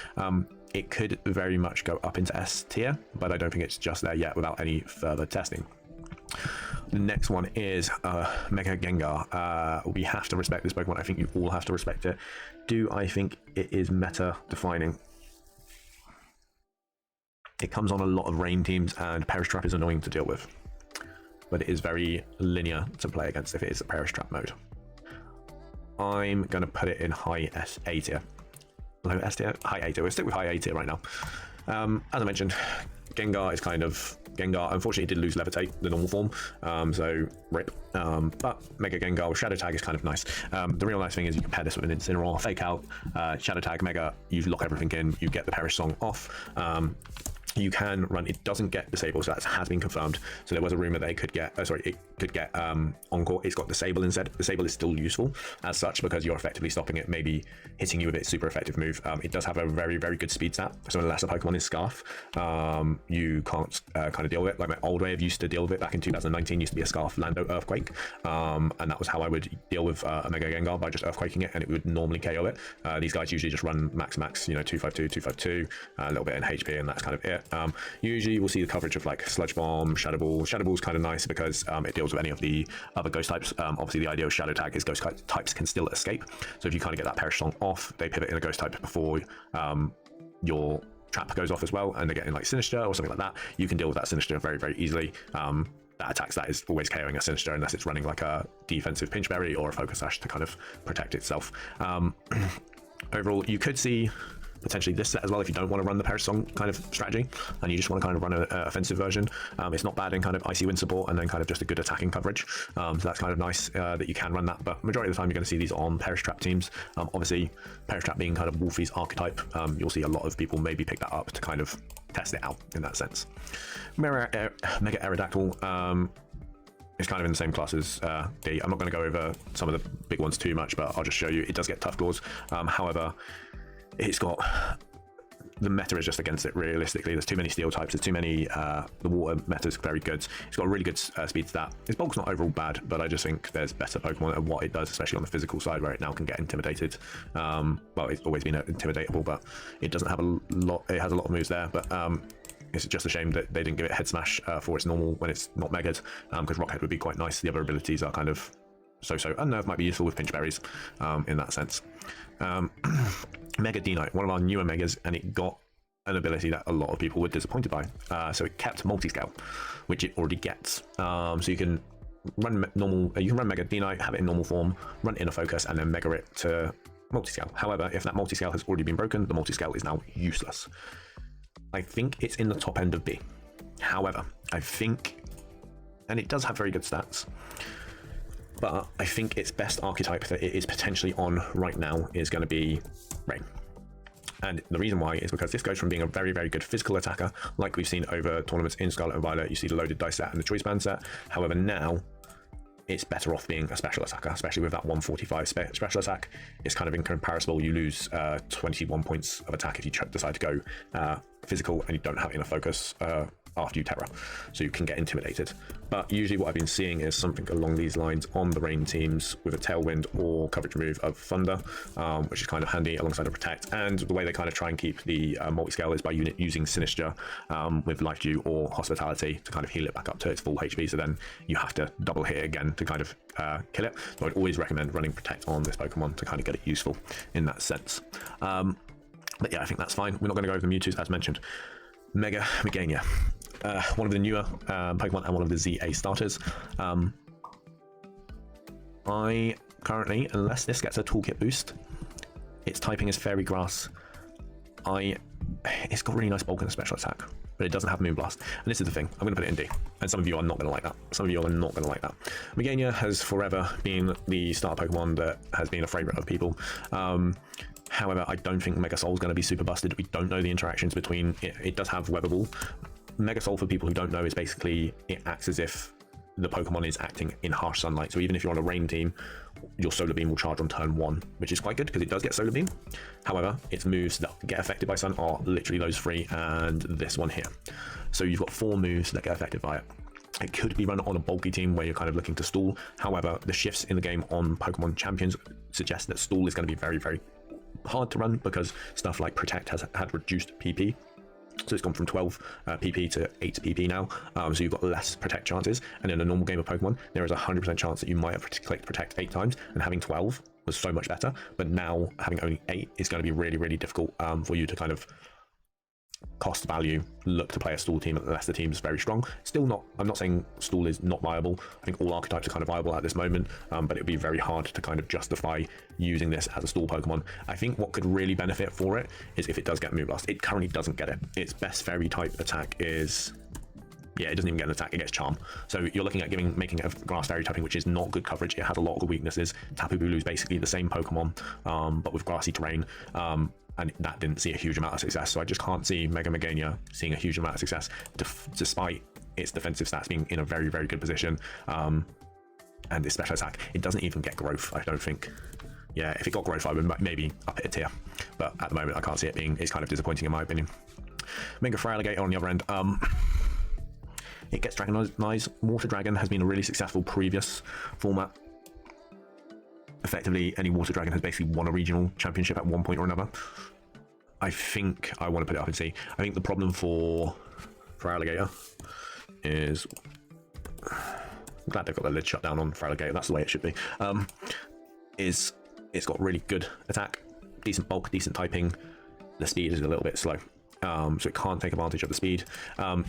It could very much go up into S tier, but I don't think it's just there yet without any further testing. The next one is Mega Gengar. We have to respect this Pokemon. I think you all have to respect it. Do I think it is meta defining? It comes on a lot of rain teams, and Perish Trap is annoying to deal with, but it is very linear to play against if it is a Perish Trap mode. I'm going to put it in high A tier. Low S tier? High A tier. We'll stick with high A tier right now. As I mentioned, Gengar is kind of... Gengar, unfortunately, did lose Levitate, the normal form, so rip. But Mega Gengar with Shadow Tag is kind of nice. The real nice thing is you can pair this with an Incineroar, Fake Out, Shadow Tag, Mega, you lock everything in, you get the Perish Song off. You can run, it doesn't get disabled, so that has been confirmed. So there was a rumor that it could get, it could get Encore. It's got disable instead. Disable is still useful as such because you're effectively stopping it, maybe hitting you with its super effective move. It does have a very, very good speed stat. So unless a Pokemon is Scarf, you can't kind of deal with it. Like my old way of used to deal with it back in 2019 used to be a Scarf Lando Earthquake. And that was how I would deal with a Mega Gengar, by just Earthquaking it, and it would normally KO it. These guys usually just run max, 252, 252, a little bit in HP, and that's kind of it. Usually we'll see the coverage of like Sludge Bomb, Shadow Ball. Shadow Ball is kind of nice because it deals with any of the other ghost types. Obviously the idea of Shadow Tag is ghost types can still escape. So if you kind of get that Perish Song off, they pivot in a ghost type before your trap goes off as well, and they get in like Sinister or something like that. You can deal with that Sinister very, very easily. That attacks that is always KOing a Sinister unless it's running like a defensive Pinch Berry or a Focus Sash to kind of protect itself. Overall, you could see potentially this set as well if you don't want to run the Perish Song kind of strategy and you just want to kind of run an offensive version. It's not bad in kind of Icy Wind support and then kind of just a good attacking coverage. So that's kind of nice that you can run that, but majority of the time you're going to see these on Perish Trap teams. Obviously Perish Trap being kind of Wolfie's archetype, you'll see a lot of people maybe pick that up to kind of test it out in that sense. Mega Aerodactyl, it's kind of in the same class as D. I'm not going to go over some of the big ones too much, but I'll just show you. It does get Tough Claws. However, it's got... the meta is just against it, realistically. There's too many steel types. There's too many... the water meta is very good. It's got a really good speed stat. Its bulk's not overall bad, but I just think there's better Pokemon at what it does, especially on the physical side, where it now can get intimidated. Well, it's always been intimidatable, but it doesn't have a lot... It has a lot of moves there, but... it's just a shame that they didn't give it Head Smash for its normal when it's not Mega'd, because Rock Head would be quite nice. The other abilities are kind of so-so. Unnerve might be useful with Pinch Berries in that sense. Mega D-Knight, one of our newer Megas, and it got an ability that a lot of people were disappointed by. So it kept Multiscale, which it already gets. So you can run normal, you can run Mega D-Knight, have it in normal form, run Inner Focus, and then Mega it to Multiscale. However, if that Multiscale has already been broken, the Multiscale is now useless. I think it's in the top end of B. However, I think, and it does have very good stats, but I think its best archetype that it is potentially on right now is going to be Rain. And the reason why is because this goes from being a very, very good physical attacker, like we've seen over tournaments in Scarlet and Violet. You see the loaded dice set and the choice band set. However, now it's better off being a special attacker, especially with that 145 special attack. It's kind of incomparable. You lose 21 points of attack if you decide to go physical and you don't have enough focus after you Terra, so you can get intimidated. But usually what I've been seeing is something along these lines on the rain teams with a Tailwind or coverage move of Thunder, which is kind of handy alongside a Protect. And the way they kind of try and keep the multi-scale is by using Sinister with Life Dew or Hospitality to kind of heal it back up to its full HP, so then you have to double hit it again to kind of kill it. So I'd always recommend running Protect on this Pokemon to kind of get it useful in that sense. But yeah, I think that's fine. We're not going to go over the Mewtwo's as mentioned. Mega Meganium, one of the newer Pokemon and one of the ZA starters. I currently, unless this gets a toolkit boost, its typing is Fairy Grass. It's got really nice bulk and a special attack, but it doesn't have Moonblast. And this is the thing, I'm going to put it in D. And some of you are not going to like that. Some of you are not going to like that. Meganium has forever been the starter Pokemon that has been a favourite of people. However, I don't think Mega Soul is going to be super busted. We don't know the interactions between it. It does have Webbable. Mega Soul, for people who don't know, is basically it acts as if the Pokemon is acting in harsh sunlight. So even if you're on a rain team, your Solar Beam will charge on turn 1, which is quite good because it does get Solar Beam. However, its moves that get affected by Sun are literally those 3 and this one here. So you've got 4 moves that get affected by it. It could be run on a bulky team where you're kind of looking to stall. However, the shifts in the game on Pokemon Champions suggest that stall is going to be very, very hard to run because stuff like Protect has had reduced PP. So it's gone from 12 PP to 8 PP now, so you've got less Protect chances. And in a normal game of Pokemon, there is a 100% chance that you might have clicked Protect 8 times, and having 12 was so much better. But now having only 8 is going to be really, really difficult for you to kind of cost value look to play a stall team unless the team's very strong. Still not, I'm not saying stall is not viable. I think all archetypes are kind of viable at this moment, but it would be very hard to kind of justify using this as a stall Pokemon. I think what could really benefit for it is if it does get Moonblast. It currently doesn't get it. Its best fairy type attack is, yeah, it doesn't even get an attack, it gets Charm. So you're looking at making a grass fairy typing, which is not good coverage. It has a lot of weaknesses. Tapu Bulu is basically the same Pokemon, but with grassy terrain. And that didn't see a huge amount of success. So I just can't see Mega Meganium seeing a huge amount of success, despite its defensive stats being in a very, very good position. And its special attack, it doesn't even get growth, I don't think. Yeah, if it got growth, I would maybe up it a tier. But at the moment, I can't see it being, it's kind of disappointing in my opinion. Mega Feraligatr on the other end. It gets Dragonized. Water Dragon has been a really successful previous format. Effectively, any Water Dragon has basically won a regional championship at one point or another. I think I want to put it up and see. I think the problem for Feraligatr is, I'm glad they've got the lid shut down on Feraligatr. That's the way it should be. Is it's got really good attack, decent bulk, decent typing. The speed is a little bit slow. So it can't take advantage of the speed.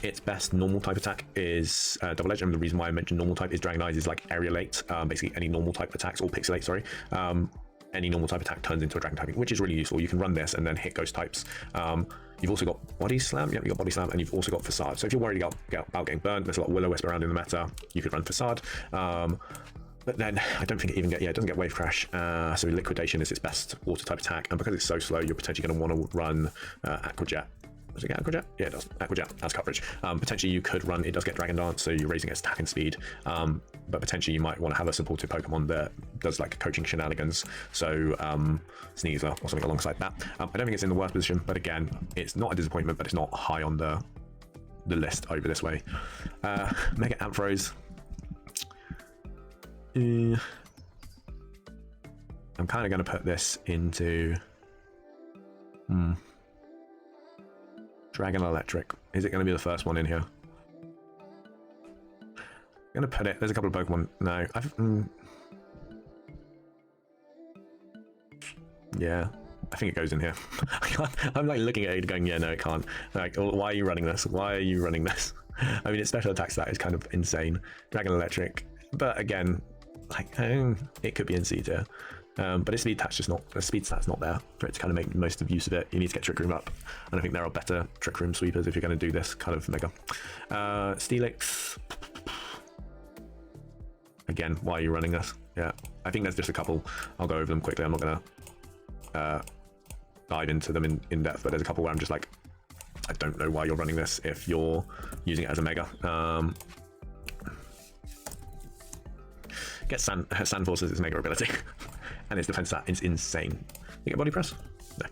Its best normal type attack is Double Edge, and the reason why I mentioned normal type is Dragonize is like Aerialate. Basically any normal type attacks, or Pixelate, sorry. Any normal type attack turns into a Dragon typing, which is really useful. You can run this and then hit ghost types. You've also got Body Slam, yep, you've got Body Slam, and you've also got Facade. So if you're worried about getting burned, there's a lot of Will-O-Wisp around in the meta, you could run Facade. But then I don't think it even it doesn't get Wave Crash. So Liquidation is its best water type attack, and because it's so slow, you're potentially going to want to run Aqua Jet. Does it get Aqua Jet? Yeah, it does. Aqua Jet has coverage. Potentially you could run, it does get Dragon Dance, so you're raising its attack and speed. But potentially you might want to have a supportive Pokemon that does like coaching shenanigans. So Sneasler or something alongside that. I don't think it's in the worst position, but again, it's not a disappointment, but it's not high on the list over this way. Mega Ampharos. I'm kind of going to put this into Dragon Electric. Is it going to be the first one in here? I'm going to put it, there's a couple of Pokemon. No, yeah, I think it goes in here. I'm like looking at it going, yeah, no, it can't. Like, why are you running this? Why are you running this? I mean, its special attack stat is kind of insane. Dragon Electric, but again, like, it could be in C tier. But its speed stat's just not, the speed stat's not there for it to kind of make most of use of it. You need to get Trick Room up, and I think there are better Trick Room sweepers if you're going to do this kind of mega. Steelix. Again, why are you running this? Yeah, I think there's just a couple. I'll go over them quickly. I'm not going to dive into them in depth, but there's a couple where I'm just like, I don't know why you're running this if you're using it as a mega. Get Sand Force as its mega ability. And its defense stat is insane. You get Body Press? No.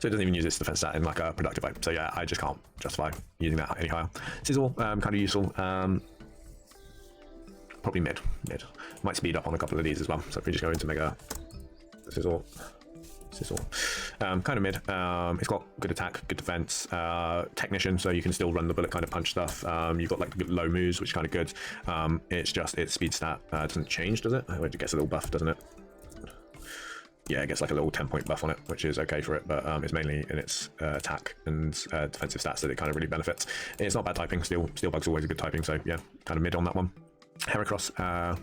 So it doesn't even use its defense stat in like a productive way. So yeah, I just can't justify using that any higher. Sizzle, kind of useful. Probably mid. Might speed up on a couple of these as well. So if we just go into Mega Sizzle. Kind of mid. It's got good attack, good defense, technician, so you can still run the bullet kind of punch stuff. You've got like low moves, which is kind of good. It's just its speed stat doesn't change, does it? It gets a little buff, doesn't it? Yeah, it gets like a little 10-point buff on it, which is okay for it, but it's mainly in its attack and defensive stats that it kind of really benefits. It's not bad typing. Steel Bug's always a good typing, so yeah, kind of mid on that one. Heracross. I'm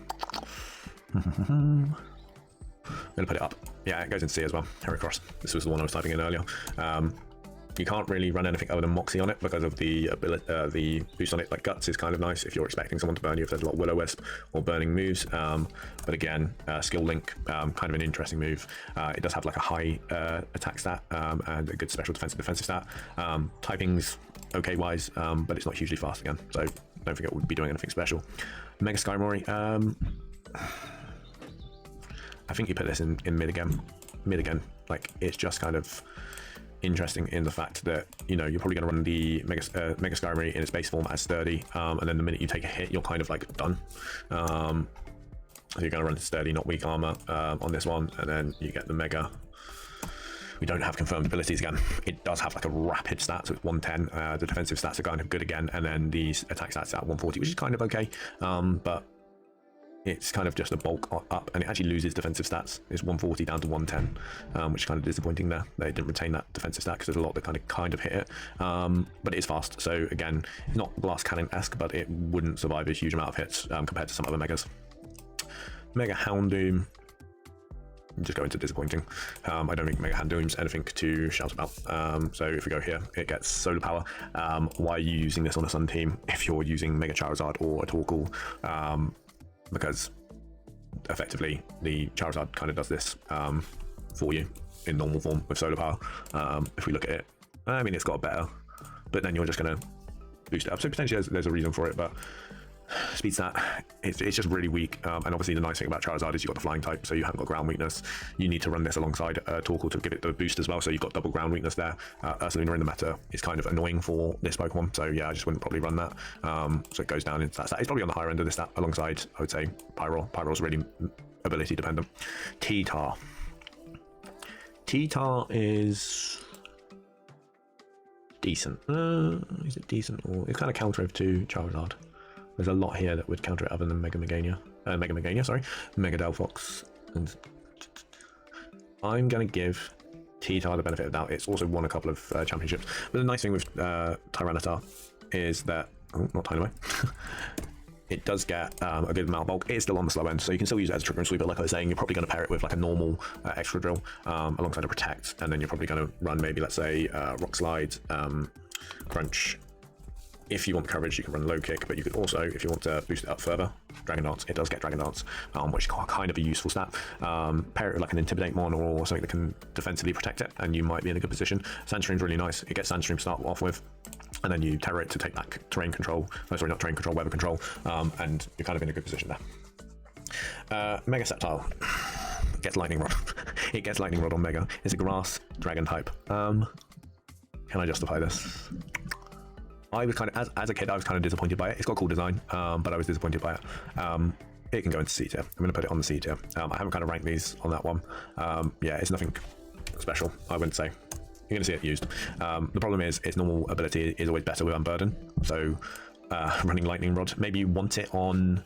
gonna put it up. Yeah, it goes in C as well. Heracross. This was the one I was typing in earlier. You can't really run anything other than Moxie on it because of the ability, the boost on it. Like Guts is kind of nice if you're expecting someone to burn you, if there's a lot of Will-O-Wisp or burning moves. But again, Skill Link, kind of an interesting move. It does have like a high attack stat and a good special defensive stat. Typing's okay wise, but it's not hugely fast again, so don't think it would be doing anything special. Mega Skymori. I think you put this in mid again. Mid again. Like, it's just kind of interesting in the fact that, you know, you're probably going to run the Mega Starmie in its base form as sturdy, and then the minute you take a hit, you're kind of like done. So you're going to run sturdy, not weak armor on this one, and then you get the Mega. We don't have confirmed abilities again. It does have like a rapid stat, so it's 110. The defensive stats are kind of good again, and then these attack stats at 140, which is kind of okay, but it's kind of just a bulk up, and it actually loses defensive stats. It's 140 down to 110, which is kind of disappointing there. They didn't retain that defensive stat because there's a lot that kind of hit it, but it is fast. So again, it's not Glass Cannon-esque, but it wouldn't survive a huge amount of hits compared to some other Megas. Mega Houndoom, just go into disappointing. I don't think Mega Houndoom's anything to shout about. So if we go here, it gets solar power. Why are you using this on a Sun team if you're using Mega Charizard or a Torkoal? Because effectively the Charizard kind of does this for you in normal form with solar power. If we look at it, I mean, it's got a better, but then you're just going to boost it up. So potentially there's a reason for it, but speed stat, it's just really weak. And obviously the nice thing about Charizard is you've got the flying type, so you haven't got ground weakness. You need to run this alongside Torkoal to give it the boost as well, so you've got double ground weakness there. Ursaluna in the meta is kind of annoying for this Pokemon, so yeah, I just wouldn't probably run that. So it goes down into that stat. It's probably on the higher end of this stat alongside, I would say, Pyroar. Pyroar's really ability dependent. T-Tar. T-Tar is decent. Is it decent? Or it's kind of counter to Charizard. There's a lot here that would counter it other than Mega Delphox. And I'm going to give T-Tar the benefit of doubt. It's also won a couple of championships. But the nice thing with Tyranitar is that, oh, not Tynaway, it does get a good amount of bulk. It is still on the slow end, so you can still use it as a trigger and sweep, but like I was saying, you're probably going to pair it with like a normal Excadrill alongside a Protect, and then you're probably going to run maybe, let's say, Rock Slide, Crunch. If you want coverage, you can run Low Kick, but you could also, if you want to boost it up further, Dragon Dance. It does get Dragon Dance, which is kind of a useful stat. Pair it with like an Intimidate Mon or something that can defensively protect it, and you might be in a good position. Sandstream's really nice. It gets Sandstream to start off with, and then you Terror it to take back terrain control. Oh, sorry, not terrain control, weather control, and you're kind of in a good position there. Mega Sceptile gets Lightning Rod. It gets Lightning Rod on Mega. It's a Grass Dragon type. Can I justify this? I was kind of, as a kid, I was kind of disappointed by it. It's got a cool design, but I was disappointed by it. It can go into C tier. I'm going to put it on the C tier. I haven't kind of ranked these on that one. Yeah, it's nothing special, I wouldn't say. You're going to see it used. The problem is its normal ability is always better with Unburden. So running Lightning Rod, maybe you want it on...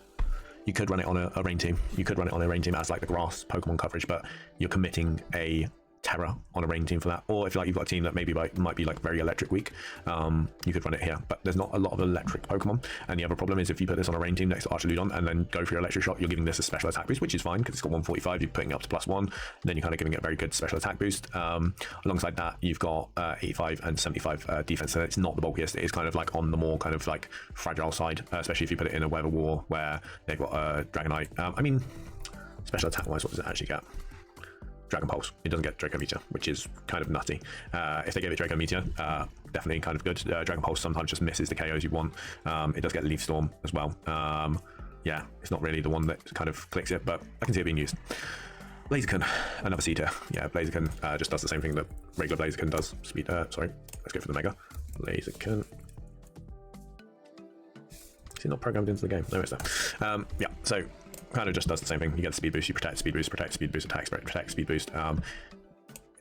You could run it on a rain team. You could run it on a rain team as like the grass Pokemon coverage, but you're committing a Terror on a rain team for that. Or if like you've got a team that maybe might be like very electric weak, you could run it here. But there's not a lot of electric Pokemon. And the other problem is if you put this on a rain team next to Archaludon and then go for your electric shot, you're giving this a special attack boost, which is fine because it's got 145. You're putting it up to +1. Then you're kind of giving it a very good special attack boost. Alongside that, you've got 85 and 75 defense. So it's not the bulkiest. It is kind of like on the more kind of like fragile side, especially if you put it in a Weather War where they've got Dragonite. I mean, special attack wise, what does it actually get? Dragon Pulse. It doesn't get Draco Meteor, which is kind of nutty. If they gave it Draco Meteor, definitely kind of good. Dragon Pulse sometimes just misses the KOs you want. It does get Leaf Storm as well. Yeah, it's not really the one that kind of clicks it, but I can see it being used. Blaziken, another C tier. Yeah, Blaziken just does the same thing that regular Blaziken does. Sorry, let's go for the Mega. Blaziken. Is it not programmed into the game? No, it's there. Yeah, so kind of just does the same thing. You get the speed boost, you protect, speed boost, protect, speed boost, attack, protect, speed boost.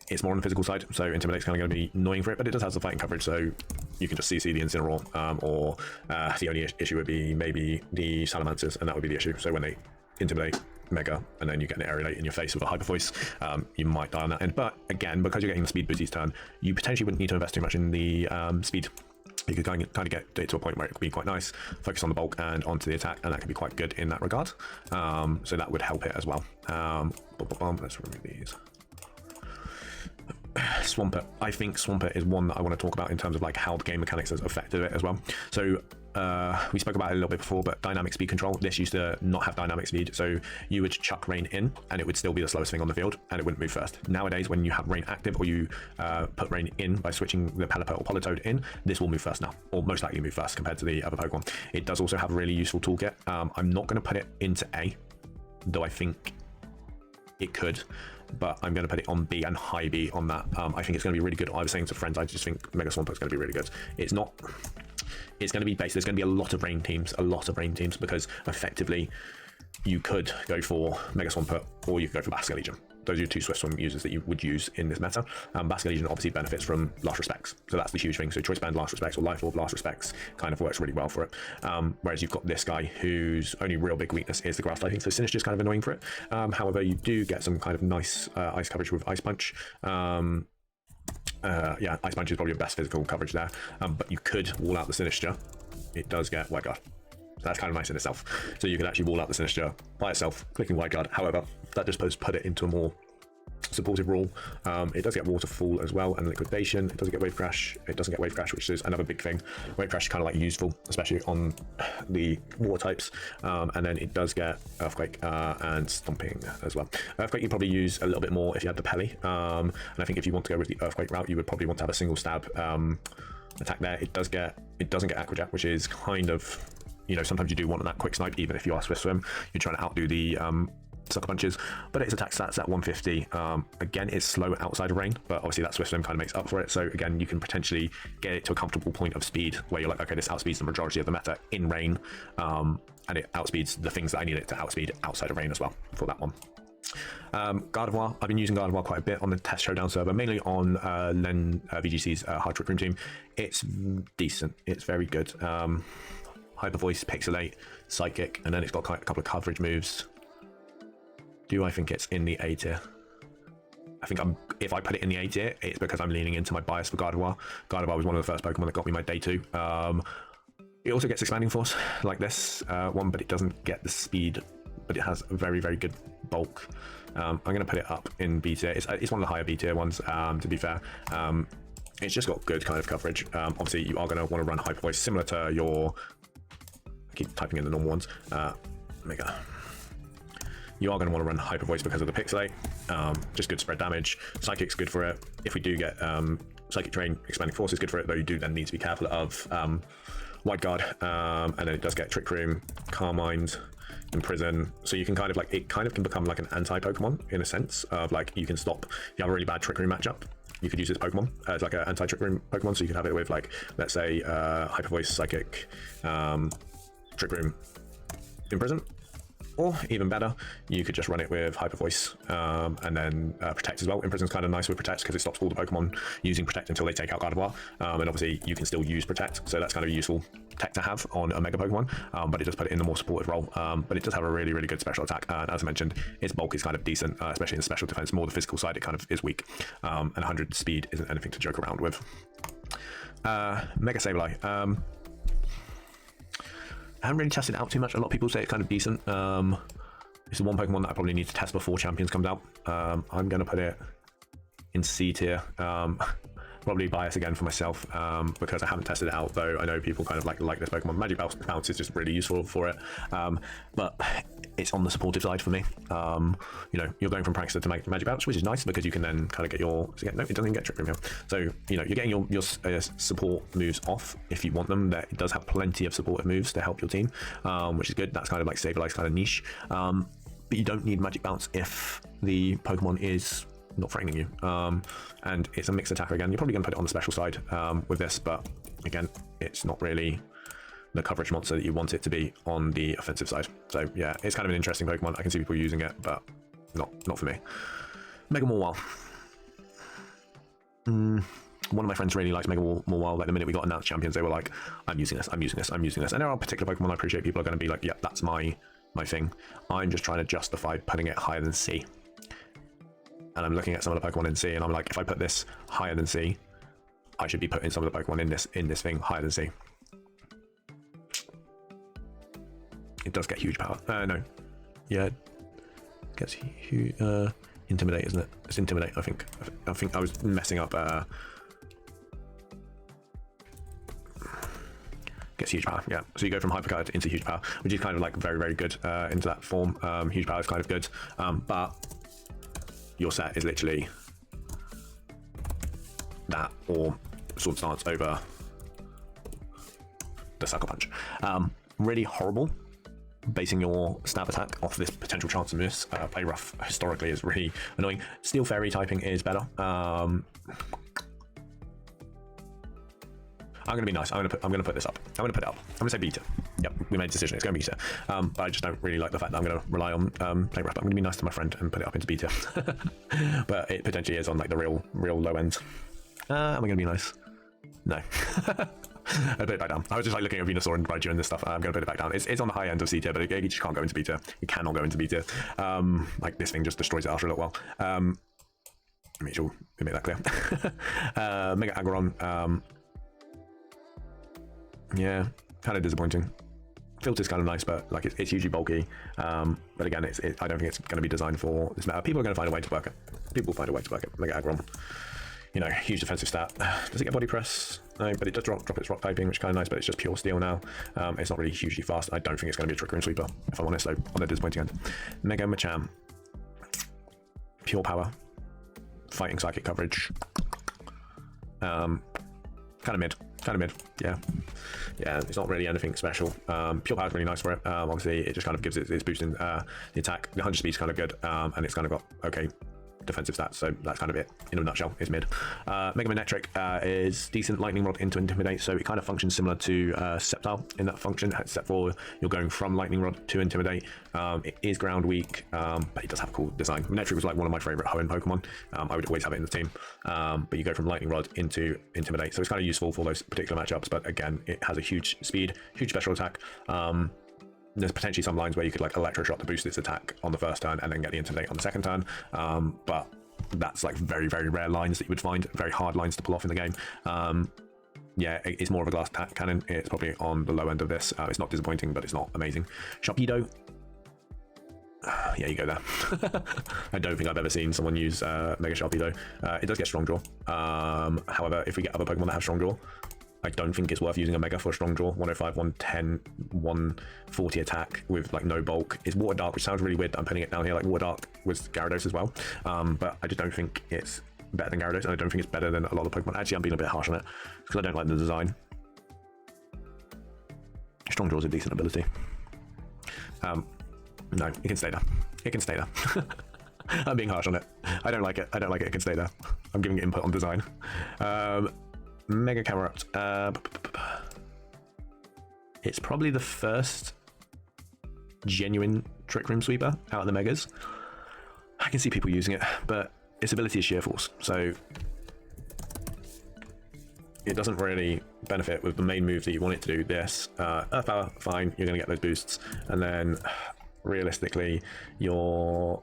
It's more on the physical side, so Intimidate's kind of going to be annoying for it, but it does have some fighting coverage, so you can just CC the Incineroar, or the only issue would be maybe the Salamanders, and that would be the issue. So when they Intimidate, Mega, and then you get an Aerolate in your face with a Hyper Voice, you might die on that end. But again, because you're getting the speed boost each turn, you potentially wouldn't need to invest too much in the speed. You could kind of get it to a point where it could be quite nice, focus on the bulk and onto the attack, and that could be quite good in that regard. So that would help it as well. Let's remove these. Swampert. I think Swampert is one that I want to talk about in terms of like how the game mechanics has affected it as well. So we spoke about it a little bit before, but dynamic speed control. This used to not have dynamic speed, so you would chuck Rain in and it would still be the slowest thing on the field and it wouldn't move first. Nowadays, when you have Rain active or you put Rain in by switching the Pelipper or Politoed in, this will move first now, or most likely move first compared to the other Pokemon. It does also have a really useful toolkit. I'm not going to put it into A, though I think it could, but I'm going to put it on B and high B on that. I think it's going to be really good. I was saying to friends, I just think Mega Swampert is going to be really good. It's not, it's going to be based, there's going to be a lot of rain teams, because effectively you could go for Mega Swampert or you could go for Bascullegion. Those are your two Swift Swim users that you would use in this meta. Bascullegion obviously benefits from Last Respects, so that's the huge thing. So Choice Band Last Respects or Life Orb Last Respects kind of works really well for it. Whereas you've got this guy whose only real big weakness is the grass typing, so Sinister is kind of annoying for it. However, you do get some kind of nice ice coverage with Ice Punch. Yeah, Ice Punch is probably your best physical coverage there, but you could wall out the Sinister. It does get Wide Guard. So that's kind of nice in itself. So you can actually wall out the Sinister by itself, clicking Wide Guard. However, that just supposed to put it into a more supportive rule. It does get Waterfall as well and Liquidation. It doesn't get Wave Crash. It doesn't get Wave Crash, which is another big thing. Wave Crash is kind of like useful, especially on the water types. And then it does get Earthquake and Stomping as well. Earthquake you probably use a little bit more if you had the Pelly. And I think if you want to go with the Earthquake route, you would probably want to have a single stab attack there. It doesn't get Aqua Jet, which is kind of, you know, sometimes you do want that quick snipe, even if you are Swift Swim. You're trying to outdo the Sucker Punches, but its attack stats at 150. Again, it's slow outside of rain, but obviously that Swift Swim kind of makes up for it. So again, you can potentially get it to a comfortable point of speed where you're like, okay, this outspeeds the majority of the meta in rain, and it outspeeds the things that I need it to outspeed outside of rain as well for that one. Gardevoir, I've been using Gardevoir quite a bit on the test showdown server, mainly on VGC's Hard Trick Room team. It's decent, it's very good. Hyper Voice, Pixelate, Psychic, and then it's got a couple of coverage moves. Do I think it's in the A tier? I think if I put it in the A tier, it's because I'm leaning into my bias for Gardevoir. Gardevoir was one of the first Pokemon that got me my day 2. It also gets Expanding Force like this one, but it doesn't get the speed, but it has a very, very good bulk. I'm going to put it up in B tier. It's one of the higher B tier ones, to be fair. It's just got good kind of coverage. Obviously, you are going to want to run Hyper Voice, similar to your... I keep typing in the normal ones. Mega. You are going to want to run Hyper Voice because of the Pixelate. Just good spread damage. Psychic's good for it. If we do get Psychic Drain, Expanding Force is good for it, though you do then need to be careful of Wide Guard. And then it does get Trick Room, Calm Mind, Imprison. So you can kind of like, it kind of can become like an anti-Pokemon in a sense of like, you can stop, if you have a really bad Trick Room matchup, you could use this Pokemon as like an anti-Trick Room Pokemon. So you could have it with like, let's say Hyper Voice, Psychic, Trick Room, Imprison. Or even better, you could just run it with Hyper Voice and then Protect as well. Imprison's kind of nice with Protect because it stops all the Pokemon using Protect until they take out Gardevoir. And obviously you can still use Protect, so that's kind of a useful tech to have on a Mega Pokemon, but it does put it in the more supportive role. But it does have a really, really good special attack. And as I mentioned, its bulk is kind of decent, especially in the special defense. More the physical side, it kind of is weak. And 100 speed isn't anything to joke around with. Mega Sableye. I haven't really tested it out too much. A lot of people say it's kind of decent. It's the one Pokemon that I probably need to test before Champions comes out. I'm going to put it in C tier. Probably bias again for myself because I haven't tested it out, though I know people kind of like this Pokemon. Magic Bounce is just really useful for it, but it's on the supportive side for me. You know, you're going from Prankster to Magic Bounce, which is nice because you can then kind of get your... No, it doesn't even get Trick Room here. So, you know, you're getting your support moves off if you want them. It does have plenty of supportive moves to help your team, which is good. That's kind of like Sableye kind of niche. But you don't need Magic Bounce if the Pokemon is not threatening you, and it's a mixed attacker again. You're probably going to put it on the special side with this, but again, it's not really the coverage monster that you want it to be on the offensive side. So yeah, it's kind of an interesting Pokemon. I can see people using it, but not for me. Mega Mawile. One of my friends really likes Mega Mawile. Like the minute we got announced Champions, they were like, I'm using this. And there are particular Pokemon I appreciate people are going to be like, yeah, that's my thing. I'm just trying to justify putting it higher than C. And I'm looking at some of the Pokemon in C, and I'm like, if I put this higher than C, I should be putting some of the Pokemon in this thing higher than C. It does get huge power. No. Yeah. It gets huge... Intimidate, isn't it? It's Intimidate, I think. I think I was messing up... Gets huge power, yeah. So you go from Hyper Guard into huge power, which is kind of like very, very good into that form. Huge power is kind of good. But... your set is literally that or Sword Stance over the Sucker Punch. Really horrible. basing your stab attack off this potential chance to miss. Play rough historically is really annoying. Steel Fairy typing is better. I'm gonna be nice. I'm gonna put this up. I'm gonna put it up. I'm gonna say beta. Yep, we made a decision. It's gonna be beta. But I just don't really like the fact that I'm gonna rely on play rough. I'm gonna be nice to my friend and put it up into beta. But it potentially is on like the real low end. Am I gonna be nice? No. I put it back down. I was just like looking at Venusaur and Raichu and this stuff. I'm going to put it back down. It's on the high end of C tier, but it just can't go into beta. It cannot go into beta. Like this thing just destroys it after a little while. Make sure we make that clear. Mega Aggron. Yeah, kind of disappointing. Filter's kind of nice, but like it's hugely bulky. But again, I don't think it's going to be designed for this meta. People are going to find a way to work it. People will find a way to work it. Mega Aggron. You know, huge defensive stat. Does it get body press? No, but it does drop its rock typing, which is kind of nice, but it's just pure steel now. It's not really hugely fast. I don't think it's going to be a Trick Room Sweeper, if I'm honest, so on the disappointing end. Mega Machamp. Pure power. Fighting psychic coverage. Kind of mid. Yeah, it's not really anything special. Pure power is really nice for it. Obviously, it just kind of gives its boost in the attack. The 100 speed is kind of good, and it's kind of got okay defensive stats, so that's kind of it in a nutshell. Is mid. Mega Manectric is decent. Lightning Rod into Intimidate, so it kind of functions similar to CptAuro in that function, except for you're going from Lightning Rod to Intimidate. It is ground weak, but it does have a cool design. Manectric was like one of my favorite Hoenn Pokemon. I would always have it in the team, but you go from Lightning Rod into Intimidate, so it's kind of useful for those particular matchups, but again, it has a huge speed, huge special attack. There's potentially some lines where you could like Electro Shot to boost its attack on the first turn and then get the Intimidate on the second turn, but that's like very, very rare lines that you would find, very hard lines to pull off in the game. Yeah, it's more of a glass cannon. It's probably on the low end of this. It's not disappointing, but it's not amazing. Sharpedo. Yeah, you go there. I don't think I've ever seen someone use Mega Sharpedo. It does get Strong Draw. However, if we get other Pokemon that have Strong Draw, I don't think it's worth using a Mega for a Strong Draw. 105, 110, 140 attack with like no bulk. It's Water Dark, which sounds really weird that I'm putting it down here. Like Water Dark with Gyarados as well. But I just don't think it's better than Gyarados, and I don't think it's better than a lot of Pokemon. Actually, I'm being a bit harsh on it because I don't like the design. Strong Draw is a decent ability. No, it can stay there. It can stay there. I'm being harsh on it. I don't like it. I don't like it. It can stay there. I'm giving it input on design. Mega Camerupt. It's probably the first genuine Trick Room Sweeper out of the Megas. I can see people using it, but its ability is Sheer Force, so it doesn't really benefit with the main move that you want it to do. This Earth Power, fine, you're going to get those boosts, and then realistically, your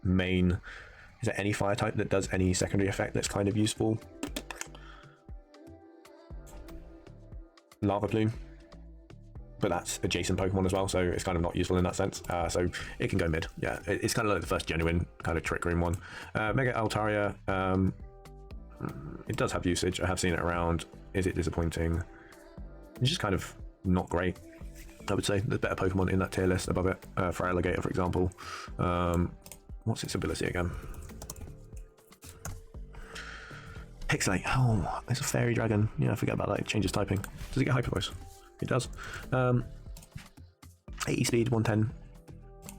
main, is there any fire type that does any secondary effect that's kind of useful? Lava Plume, but that's adjacent Pokemon as well, so it's kind of not useful in that sense. So it can go mid. Yeah, it's kind of like the first genuine kind of Trick Room one. Mega Altaria, it does have usage. I have seen it around. Is it disappointing? It's just kind of not great, I would say. There's better Pokemon in that tier list above it. For Alligator, for example. What's its ability again? Pixelate. Oh, it's a fairy dragon. Yeah, I forget about that. It changes typing. Does it get Hyper Voice? It does. 80 speed, 110.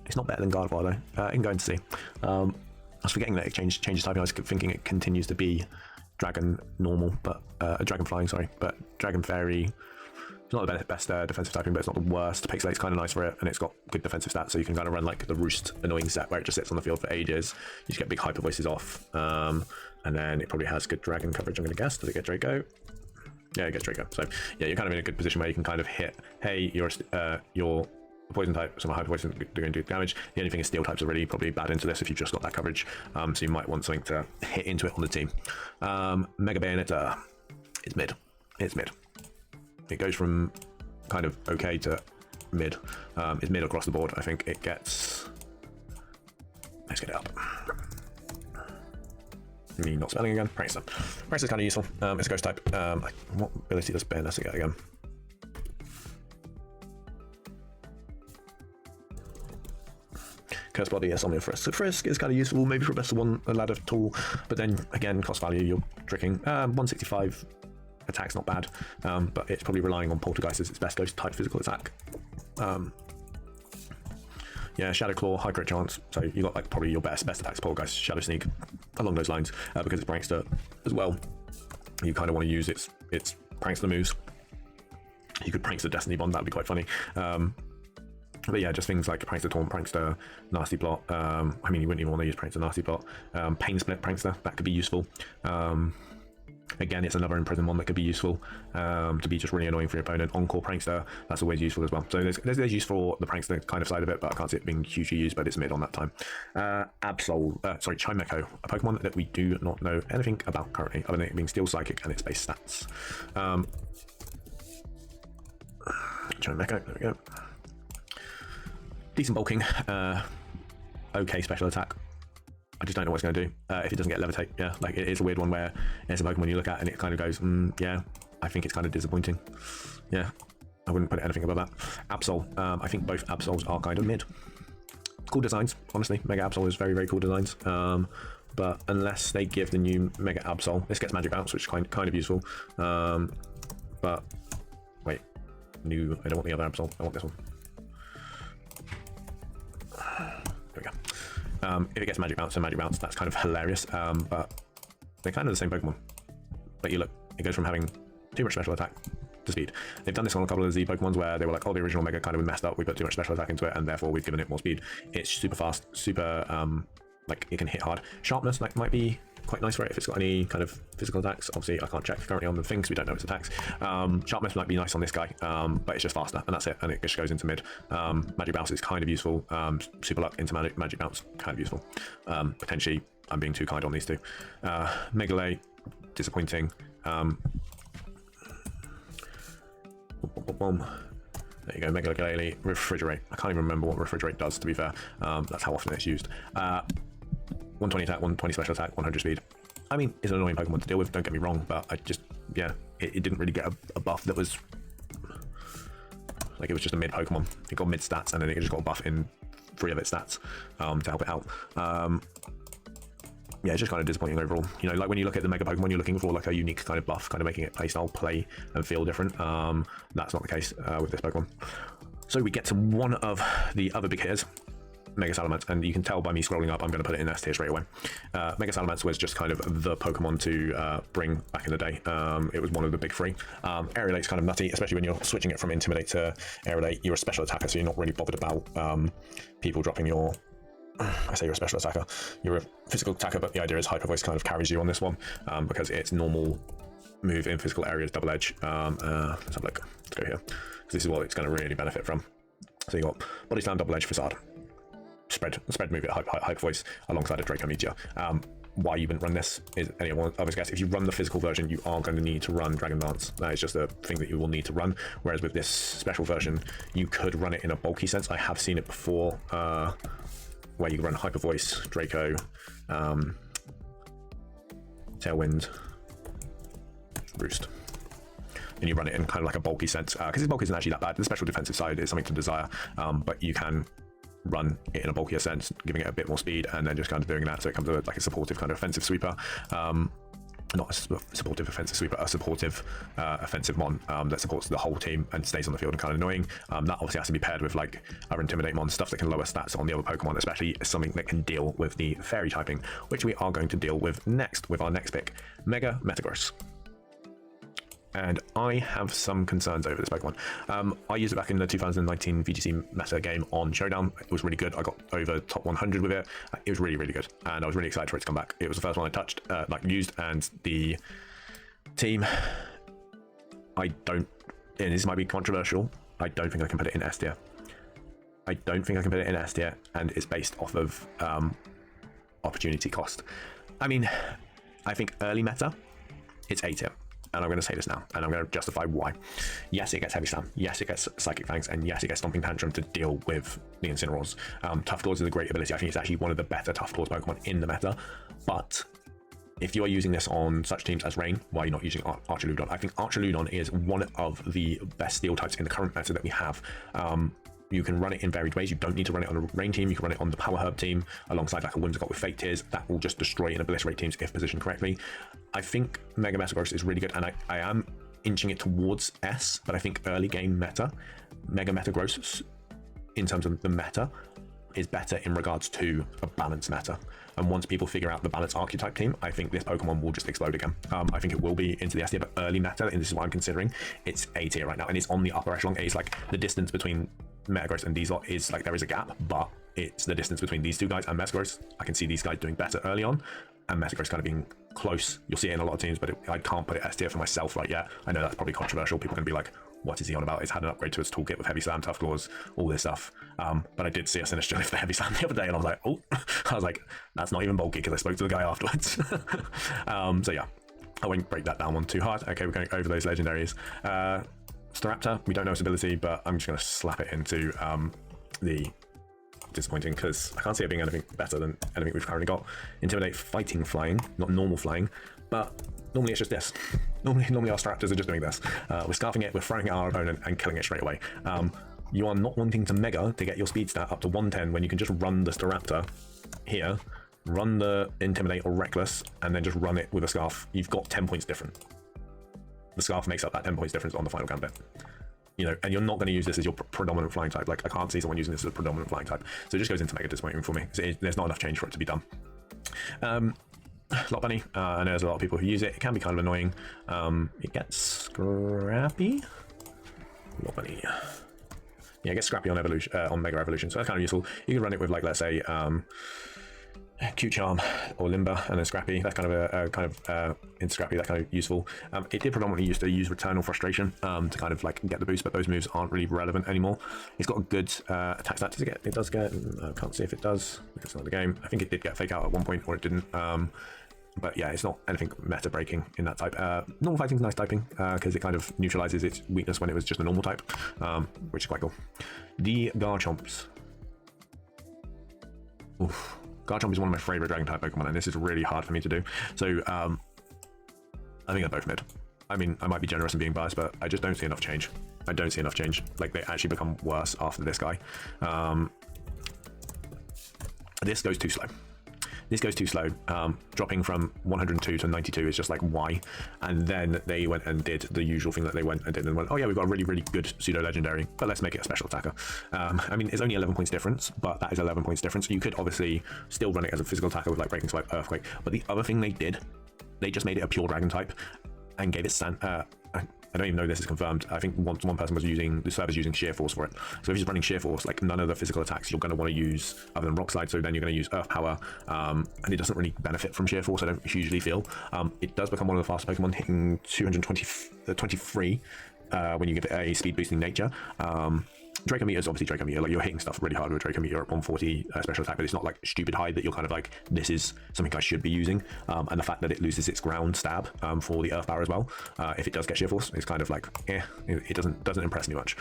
It's not better than Gardevoir though. It can go into C. I was forgetting that it changes typing. I was thinking it continues to be Dragon normal, but Dragon Flying, sorry. But Dragon Fairy, it's not the best defensive typing, but it's not the worst. Pixelate's kind of nice for it, and it's got good defensive stats, so you can kind of run like the Roost annoying set where it just sits on the field for ages. You just get big Hyper Voices off. And then it probably has good dragon coverage, I'm going to guess. Does it get Draco? Yeah, it gets Draco. So yeah, you're kind of in a good position where you can kind of hit, hey, you're poison type, so my Hyper Voice is going to do damage. The only thing is steel types are really probably bad into this if you've just got that coverage. So you might want something to hit into it on the team. Mega Bayonetta, it's mid. It's mid. It goes from kind of okay to mid. It's mid across the board. I think it gets, let's get it up. Me not spelling again. Prankster. Prankster's kind of useful. It's a ghost type. What ability does Bayonetta get again? Curse Body, yes, Omnia Frisk. So Frisk is kind of useful, maybe for a best of one ladder tool, but then again, cost value, you're tricking. 165 attack's not bad, but it's probably relying on Poltergeist as its best ghost type physical attack. Yeah, Shadow Claw, high crit chance. So you got like probably your best attacks, Poltergeist, Shadow Sneak, along those lines, because it's Prankster as well. You kind of want to use its Prankster moves. You could Prankster Destiny Bond, that'd be quite funny. But yeah, just things like Prankster Taunt, Prankster Nasty Plot. I mean, you wouldn't even want to use Prankster Nasty Plot. Pain Split Prankster, that could be useful. Again, it's another Imprison one that could be useful to be just really annoying for your opponent. Encore Prankster, that's always useful as well. So there's use for the Prankster kind of side of it, but I can't see it being hugely used, but it's mid on that time. Chimecho, a Pokemon that we do not know anything about currently, other than it being Steel Psychic and its base stats. Chimecho, there we go. Decent bulking, okay special attack. I just don't know what it's going to do if it doesn't get Levitate. Yeah, like it is a weird one where it's a Pokemon you look at and it kind of goes, yeah, I think it's kind of disappointing. Yeah, I wouldn't put anything above that. Absol, I think both Absols are kind of mid. Cool designs, honestly. Mega Absol is very, very cool designs. But unless they give the new Mega Absol, this gets Magic Bounce, which is kind of useful. But wait, I don't want the other Absol. I want this one. There we go. If it gets Magic Bounce and Magic Bounce, that's kind of hilarious. But they're kind of the same Pokemon. But you look, it goes from having too much special attack to speed. They've done this on a couple of the Z Pokemons where they were like, oh, the original Mega kind of messed up. We put too much special attack into it, and therefore we've given it more speed. It's super fast, super like it can hit hard. Sharpness like might be quite nice for it if it's got any kind of physical attacks. Obviously, I can't check currently on the thing because we don't know its attacks. Sharpness might be nice on this guy, but it's just faster, and that's it. And it just goes into mid. Magic Bounce is kind of useful. Super Luck into Magic Bounce, kind of useful. Potentially, I'm being too kind on these two. Megalay, disappointing. There you go, Mega Galele, Refrigerate. I can't even remember what Refrigerate does, to be fair. That's how often it's used. 120 attack, 120 special attack, 100 speed. I mean, it's an annoying Pokemon to deal with, don't get me wrong, but I just, yeah, it didn't really get a buff that was, like, it was just a mid Pokemon. It got mid stats, and then it just got a buff in 3 of its stats to help it out. Yeah, it's just kind of disappointing overall. You know, like when you look at the Mega Pokemon, you're looking for like a unique kind of buff, kind of making it playstyle play and feel different. That's not the case with this Pokemon. So we get to one of the other big hitters, Mega Salamence, and you can tell by me scrolling up, I'm going to put it in S tier straight away. Mega Salamence was just kind of the Pokemon to bring back in the day. It was one of the big 3. Aerolate's kind of nutty, especially when you're switching it from Intimidate to Aerolate. You're a special attacker, so you're not really bothered about people dropping your... I say you're a special attacker. You're a physical attacker, but the idea is Hyper Voice kind of carries you on this one because it's normal move in physical areas, double edge. Let's have a look. Let's go here because this is what it's going to really benefit from. So you got Body Slam, double edge, facade, spread move at Hyper Voice alongside a Draco Meteor. Why you wouldn't run this is anyone other's guess. If you run the physical version, you are going to need to run Dragon Dance. That is just a thing that you will need to run. Whereas with this special version, you could run it in a bulky sense. I have seen it before. Where you run Hyper Voice, Draco, Tailwind, Roost, and you run it in kind of like a bulky sense because this bulk isn't actually that bad. The special defensive side is something to desire, but you can run it in a bulkier sense, giving it a bit more speed, and then just kind of doing that so it comes to like a supportive kind of offensive sweeper. Not a supportive offensive sweeper, a supportive offensive mon that supports the whole team and stays on the field and kind of annoying. That obviously has to be paired with like other Intimidate mon, stuff that can lower stats on the other Pokemon, especially something that can deal with the Fairy typing, which we are going to deal with next with our next pick, Mega Metagross. And I have some concerns over this Pokemon. I used it back in the 2019 VGC meta game on Showdown. It was really good. I got over top 100 with it. It was really, really good. And I was really excited for it to come back. It was the first one I touched, used, and the team, and this might be controversial, I don't think I can put it in S tier. I don't think I can put it in S tier, and it's based off of opportunity cost. I mean, I think early meta, it's A tier. And I'm going to say this now, and I'm going to justify why. Yes, it gets Heavy Slam. Yes, it gets Psychic Fangs, and yes, it gets Stomping Tantrum to deal with the Incineroars. Tough Claws is a great ability. I think it's actually one of the better Tough Claws Pokemon in the meta. But if you are using this on such teams as Rain, why are you not using Archaludon? I think Archaludon is one of the best Steel types in the current meta that we have. You can run it in varied ways. You don't need to run it on a Rain team. You can run it on the Power Herb team alongside like a Whimsicott with Fake Tears. That will just destroy and obliterate teams if positioned correctly. I think Mega Metagross is really good, and I am inching it towards S, but I think early game meta, Mega Metagross, in terms of the meta, is better in regards to a balance meta. And once people figure out the balance archetype team, I think this Pokemon will just explode again. I think it will be into the S tier, but early meta, and this is what I'm considering, it's A tier right now, and it's on the upper echelon. It's like the distance between Metagross and Diesel is like there is a gap, but it's the distance between these two guys and Metagross. I can see these guys doing better early on, and Metagross kind of being close. You'll see it in a lot of teams, but I can't put it S tier for myself right yet. I know that's probably controversial. People are going to be like, what is he on about? It's had an upgrade to its toolkit with Heavy Slam, Tough Claws, all this stuff. But I did see a Sinister lift the Heavy Slam the other day, and I was like, oh, I was like, that's not even bulky, because I spoke to the guy afterwards. So yeah, I won't break that down one too hard. Okay, we're going over those legendaries. Staraptor, we don't know its ability, but I'm just going to slap it into the disappointing, because I can't see it being anything better than anything we've currently got. Intimidate, Fighting Flying, not normal flying, but normally it's just this. Normally our Staraptors are just doing this. We're scarfing it, we're throwing at our opponent and killing it straight away. You are not wanting to Mega to get your speed stat up to 110 when you can just run the Staraptor here, run the Intimidate or Reckless, and then just run it with a Scarf. You've got 10 points different. The Scarf makes up that 10 points difference on the final gambit. You know, and you're not going to use this as your predominant flying type. Like, I can't see someone using this as a predominant flying type. So it just goes into mega disappointing for me. There's not enough change for it to be done. Lot Bunny, I know there's a lot of people who use it. It can be kind of annoying. It gets scrappy. Lot Bunny. Yeah, it gets scrappy on evolution, on Mega Evolution, so that's kind of useful. You can run it with, like, let's say, Cute Charm or Limber, and then Scrappy. That's kind of in Scrappy, that's kind of useful. It did predominantly used to use Return or Frustration to kind of like get the boost, but those moves aren't really relevant anymore. It's got a good attack stat. It does get. I can't see if it does because it's not the game. I think it did get Fake Out at one point, or it didn't. But yeah, it's not anything meta breaking in that type. Normal Fighting is nice typing because it kind of neutralizes its weakness when it was just a normal type, which is quite cool. The Garchomps. Oof. Garchomp is one of my favorite dragon type Pokemon, and this is really hard for me to do. So I think they're both mid. I mean, I might be generous in being biased, but I just don't see enough change. I don't see enough change. Like, they actually become worse after this guy. This goes too slow. This goes too slow. Dropping from 102 to 92 is just like, why? And then they went and did the usual thing that they went and did, and went, oh yeah, we've got a really, really good pseudo-legendary, but let's make it a special attacker. I mean, it's only 11 points difference, but that is 11 points difference. You could obviously still run it as a physical attacker with like Breaking Swipe, Earthquake, but the other thing they did, they just made it a pure dragon type and gave it I don't even know if this is confirmed. I think one person was using, the server's using Sheer Force for it. So if you're running Sheer Force, like none of the physical attacks you're going to want to use other than Rock Slide, so then you're going to use Earth Power, and it doesn't really benefit from Sheer Force, I don't hugely feel. It does become one of the fastest Pokemon, hitting 223 when you give it a speed boosting nature. Draco Meteor is obviously Draco Meteor. Like, you're hitting stuff really hard with Draco Meteor at 140 special attack, but it's not like stupid high that you're kind of like, this is something I should be using. And the fact that it loses its ground stab for the Earth Power as well, if it does get Sheer Force, it's kind of like, it doesn't impress me much.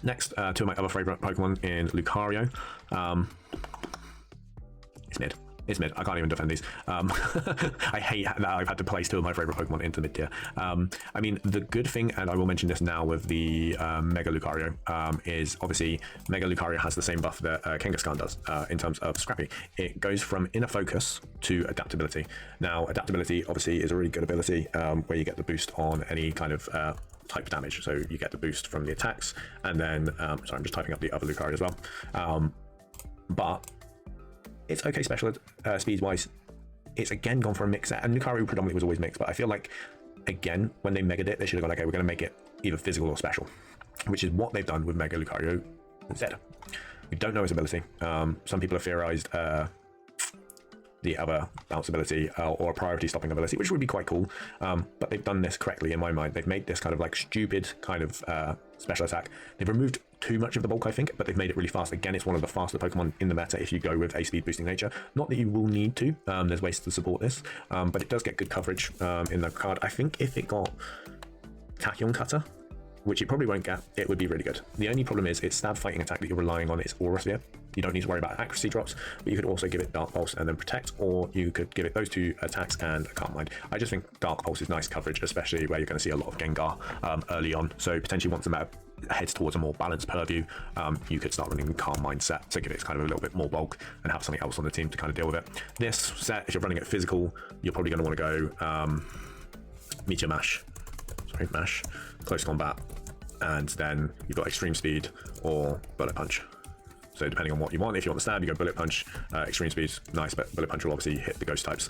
Next, two of my other favorite Pokemon in Lucario. It's mid. It's mid. I can't even defend these. I hate that I've had to place two of my favorite Pokemon into mid tier. I mean, the good thing, and I will mention this now with the Mega Lucario, is obviously Mega Lucario has the same buff that Kangaskhan does in terms of Scrappy. It goes from Inner Focus to Adaptability. Now, Adaptability obviously is a really good ability where you get the boost on any kind of type damage. So you get the boost from the attacks, and then, sorry, I'm just typing up the other Lucario as well. But it's okay special speed wise. It's again gone for a mix set, and Lucario predominantly was always mixed, but I feel like again when they megaed it, they should have gone, okay, we're going to make it either physical or special, which is what they've done with Mega Lucario instead. We don't know his ability. Some people have theorized the other bounce ability or a priority stopping ability, which would be quite cool, but they've done this correctly in my mind. They've made this kind of like stupid kind of special attack. They've removed too much of the bulk, I think, but they've made it really fast. Again, it's one of the faster Pokemon in the meta if you go with a speed boosting nature. Not that you will need to, there's ways to support this, but it does get good coverage in the card. I think if it got Tachyon Cutter, which it probably won't get, it would be really good. The only problem is its stab fighting attack that you're relying on is Aura Sphere. You don't need to worry about accuracy drops, but you could also give it Dark Pulse and then Protect, or you could give it those two attacks and Calm Mind. I just think Dark Pulse is nice coverage, especially where you're going to see a lot of Gengar early on. So potentially once the meta heads towards a more balanced purview, you could start running Calm Mind set to give it kind of a little bit more bulk and have something else on the team to kind of deal with it. This set, if you're running it physical, you're probably going to want to go Meteor Mash, Close Combat, and then you've got Extreme Speed or Bullet Punch. So depending on what you want, if you want the stab, you go Bullet Punch, Extreme Speed, nice, but Bullet Punch will obviously hit the ghost types,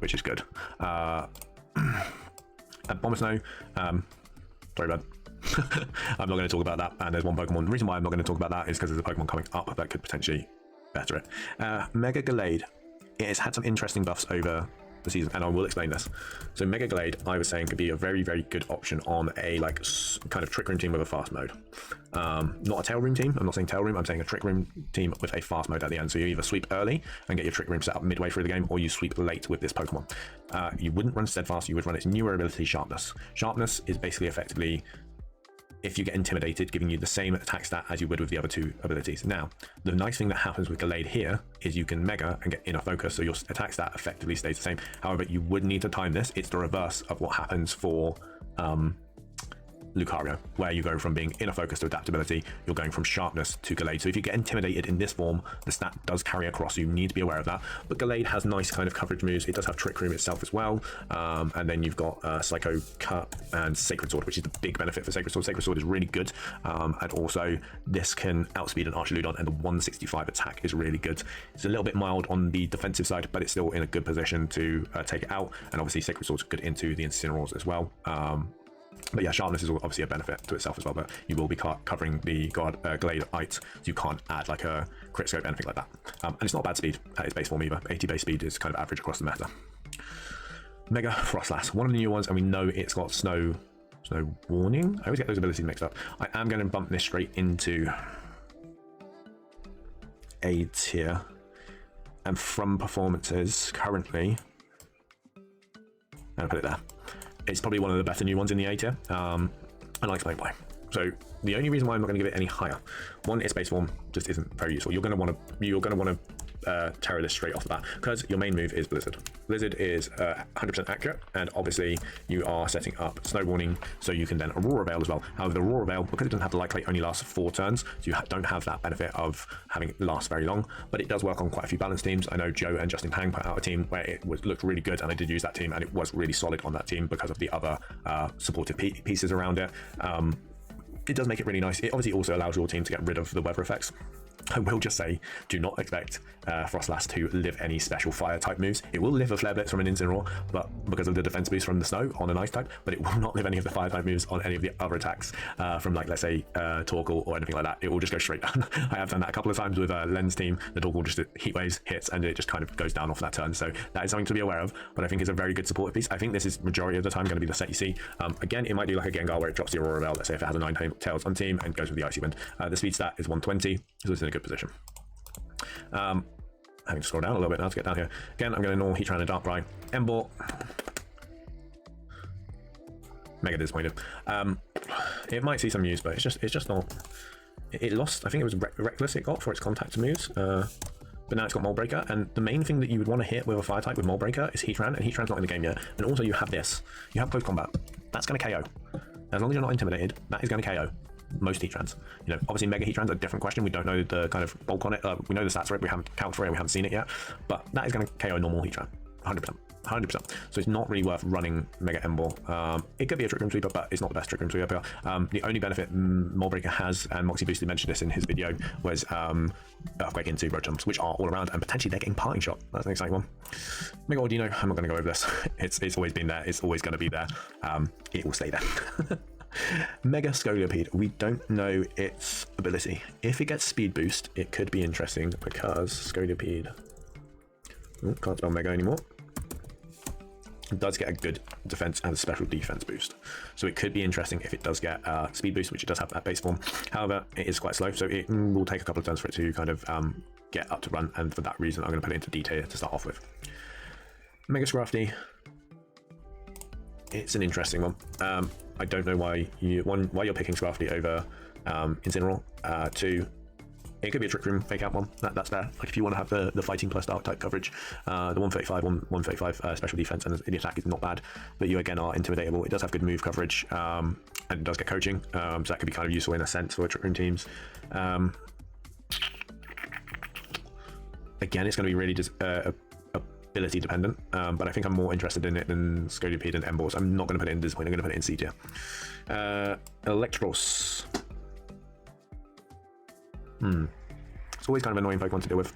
which is good. Bomber Snow, sorry bud. I'm not going to talk about that, and there's one Pokemon. The reason why I'm not going to talk about that is because there's a Pokemon coming up that could potentially better it. Mega Gallade, it has had some interesting buffs over the season, and I will explain this. So Mega Glade, I was saying, could be a very, very good option on a like kind of Trick Room team with a fast mode. Not a Tail Room team. I'm not saying Tail Room. I'm saying a Trick Room team with a fast mode at the end. So you either sweep early and get your Trick Room set up midway through the game, or you sweep late with this Pokemon. You wouldn't run Steadfast. You would run its newer ability, Sharpness. Sharpness is basically effectively, if you get intimidated, giving you the same attack stat as you would with the other two abilities. Now, the nice thing that happens with Gallade here is you can Mega and get inner focus, so your attack stat effectively stays the same. However, you would need to time this. It's the reverse of what happens for Lucario, where you go from being inner focus to adaptability, you're going from sharpness to Gallade. So if you get intimidated in this form, the stat does carry across, so you need to be aware of that. But Gallade has nice kind of coverage moves. It does have Trick Room itself as well, and then you've got Psycho Cut and Sacred Sword, which is the big benefit for Sacred Sword. Sacred Sword is really good, and also this can outspeed an Archaludon, and the 165 attack is really good. It's a little bit mild on the defensive side, but it's still in a good position to take it out, and obviously Sacred Sword's good into the Incineroars as well. But yeah, sharpness is obviously a benefit to itself as well, but you will be covering the Glade height, so you can't add like a crit scope, anything like that. And it's not bad speed at its base form either. 80 base speed is kind of average across the meta. Mega Frostlass, one of the new ones, and we know it's got Snow Warning. I always get those abilities mixed up. I am going to bump this straight into A tier, and from performances currently, I'm going to put it there. It's probably one of the better new ones in the A tier, and I'll explain why. So the only reason why I'm not going to give it any higher, one, its base form just isn't very useful. You're going to want to Terror this straight off the bat, because your main move is Blizzard. Blizzard is 100% accurate, and obviously you are setting up Snow Warning, so you can then Aurora Veil as well. However, the Aurora Veil, because it doesn't have the light rate, only lasts 4 turns, so you don't have that benefit of having it last very long, but it does work on quite a few balance teams. I know Joe and Justin Pang put out a team where it looked really good, and I did use that team, and it was really solid on that team because of the other supportive pieces around it. It does make it really nice. It obviously also allows your team to get rid of the weather effects. I will just say, do not expect Frostlass to live any special fire type moves. It will live a Flare Blitz from an Incineroar, but because of the defense boost from the snow on an ice type, but it will not live any of the fire type moves on any of the other attacks from, like, let's say Torkoal or anything like that. It will just go straight down. I have done that a couple of times with Lens team. The Torkoal just heat waves, hits, and it just kind of goes down off that turn. So that is something to be aware of, but I think it's a very good supportive piece. I think this is majority of the time going to be the set you see. Again, it might do like a Gengar where it drops the Aurora Veil, let's say if it has a 9 tails on team and goes with the Icy Wind. The speed stat is 120, so it's in a good position. Having to scroll down a little bit now to get down here. Again, I'm going to ignore Heatran and Darkrai. Emboar. Mega disappointed. It might see some use, but it's just not. It lost. I think it was Reckless it got for its contact moves. But now it's got Mold Breaker, and the main thing that you would want to hit with a fire type with Mold Breaker is Heatran, and Heatran's not in the game yet. And also you have this. You have Close Combat. That's going to KO. As long as you're not intimidated, that is going to KO most Heatrans. You know, obviously Mega Heatran's a different question. We don't know the kind of bulk on it. We know the stats for it. We haven't counted for it. We haven't seen it yet. But that is going to KO normal Heatran. 100%. 100%. So it's not really worth running Mega Emboar. It could be a Trick Room Sweeper, but it's not the best Trick Room Sweeper. The only benefit Mold Breaker has, and Moxie Boosted mentioned this in his video, was Earthquake into Road Jumps, which are all around, and potentially they're getting Parting Shot. That's an exciting one. Mega Ordino, I'm not going to go over this. It's always been there. It's always going to be there. It will stay there. Mega Scolipede, we don't know its ability. If it gets speed boost, it could be interesting, because Scolipede can't spell Mega anymore. It does get a good defense and a special defense boost, so it could be interesting if it does get speed boost, which it does have that base form. However, it is quite slow, so it will take a couple of turns for it to kind of get up to run, and for that reason I'm going to put it into D tier to start off with. Mega Scrafty, it's an interesting one. I don't know why you're picking Scrafty over Incineroar. 2, it could be a Trick Room fake out one. That's there. Like if you want to have the fighting plus dark type coverage, the 135 special defense and the attack is not bad, but you again are intimidatable. It does have good move coverage, and it does get coaching, so that could be kind of useful in a sense for Trick Room teams. Again, it's going to be really just ability dependent, but I think I'm more interested in it than Scolipede and Emboar, so I'm not going to put it in Disappoint. I'm going to put it in C tier. Electros. It's always kind of annoying Pokemon to deal with.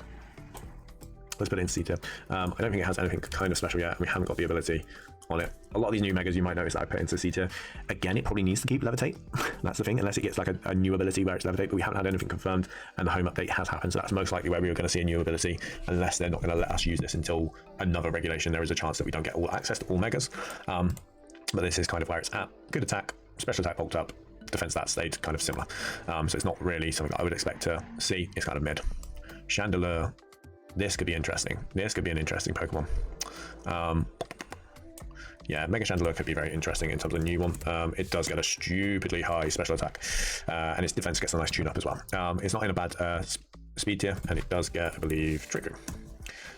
Let's put it in C tier. I don't think it has anything kind of special yet. We haven't got the ability on it. A lot of these new megas you might notice that I put into C tier. Again, it probably needs to keep levitate. That's the thing, unless it gets like a new ability where it's levitate, but we haven't had anything confirmed, and the home update has happened, so that's most likely where we were going to see a new ability, unless they're not going to let us use this until another regulation. There is a chance that we don't get all access to all megas, but this is kind of where it's at. Good attack, special attack bulked up, defense stats stayed kind of similar, so it's not really something that I would expect to see. It's kind of mid. Chandelure, this could be interesting. This could be an interesting Pokemon. Yeah, Mega Chandelure could be very interesting in terms of a new one. It does get a stupidly high special attack, and its defense gets a nice tune up as well. It's not in a bad speed tier, and it does get, I believe, Trick Room.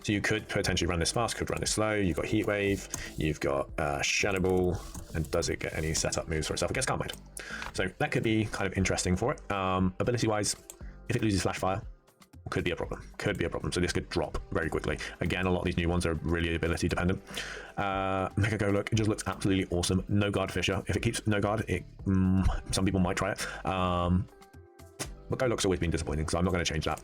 So you could potentially run this fast, could run this slow. You've got Heat Wave, you've got Shadow Ball, and does it get any setup moves for itself? It gets Calm Mind. So that could be kind of interesting for it. Ability-wise, if it loses Flash Fire, could be a problem. Could be a problem. So this could drop very quickly. Again, a lot of these new ones are really ability dependent. Mega Golurk, it just looks absolutely awesome. No Guard Fisher. If it keeps no Guard, some people might try it. But Golurk's always been disappointing, so I'm not going to change that.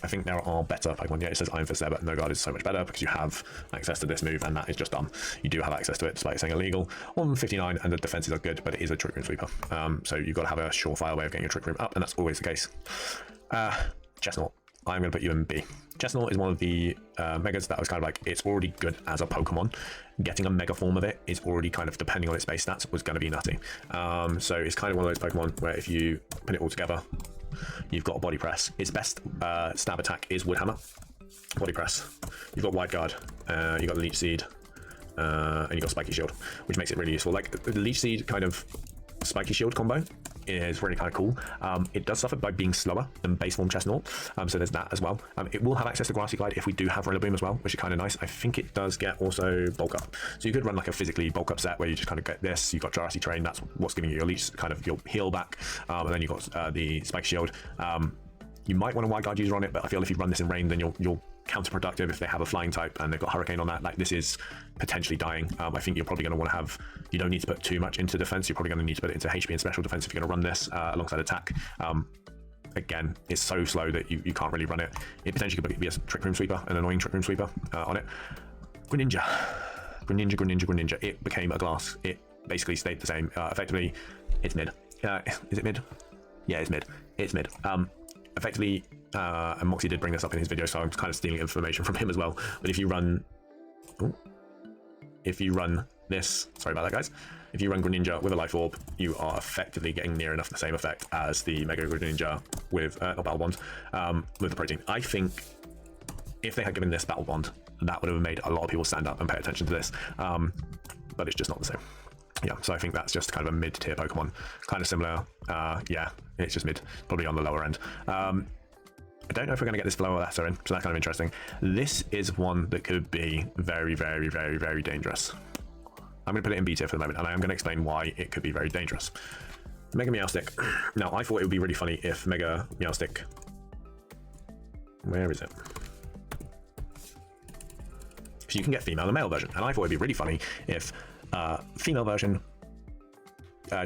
I think there are better Pokemon. Yeah, it says Iron Fist there, but No Guard is so much better because you have access to this move, and that is just dumb. You do have access to it, despite it saying illegal. 159, and the defenses are good, but it is a Trick Room Sweeper. So you've got to have a surefire way of getting your Trick Room up, and that's always the case. Chestnut, I'm going to put you in B. Chestnut is one of the megas that I was kind of like, it's already good as a Pokemon. Getting a mega form of it is already kind of, depending on its base stats, was going to be nutty. So it's kind of one of those Pokemon where if you put it all together, you've got a Body Press. Its best stab attack is Wood Hammer. Body Press. You've got Wide Guard. You've got Leech Seed. And you've got Spiky Shield, which makes it really useful. Like the Leech Seed kind of Spiky Shield combo is really kind of cool. It does suffer by being slower than base form Chestnut, so there's that as well. It will have access to Grassy Glide if we do have Rillaboom as well, which is kind of nice. I think it does get also Bulk Up, so you could run like a physically Bulk Up set where you just kind of get this. You've got Jurassic Train, that's what's giving you your leech, kind of your heal back, and then you've got the Spike Shield. You might want a Wide Guard user on it, but I feel if you run this in rain, then you're counterproductive if they have a flying type and they've got Hurricane on that. Like, this is potentially dying. I think you're probably going to want to have, you don't need to put too much into defense. You're probably going to need to put it into HP and special defense if you're going to run this alongside attack. Again, it's so slow that you can't really run it. It potentially could be a Trick Room Sweeper, an annoying Trick Room Sweeper on it. Greninja. It became a glass. It basically stayed the same. Effectively, it's mid. Is it mid? Yeah, it's mid. It's mid. Effectively, and Moxie did bring this up in his video, so I'm kind of stealing information from him as well. But if you run this, sorry about that, guys. If you run Greninja with a Life Orb, you are effectively getting near enough the same effect as the Mega Greninja with not Battle Bond, with the protein. I think if they had given this Battle Bond, that would have made a lot of people stand up and pay attention to this. But it's just not the same. Yeah, so I think that's just kind of a mid-tier Pokemon, kind of similar. Yeah, it's just mid, probably on the lower end. I don't know if we're going to get this Flower Letter in, so that's kind of interesting. This is one that could be very, very, very, very dangerous. I'm going to put it in B tier for the moment, and I am going to explain why it could be very dangerous. Mega Meowstic. Now, I thought it would be really funny if Mega Meowstic... Where is it? So you can get female and male version, and I thought it would be really funny if female version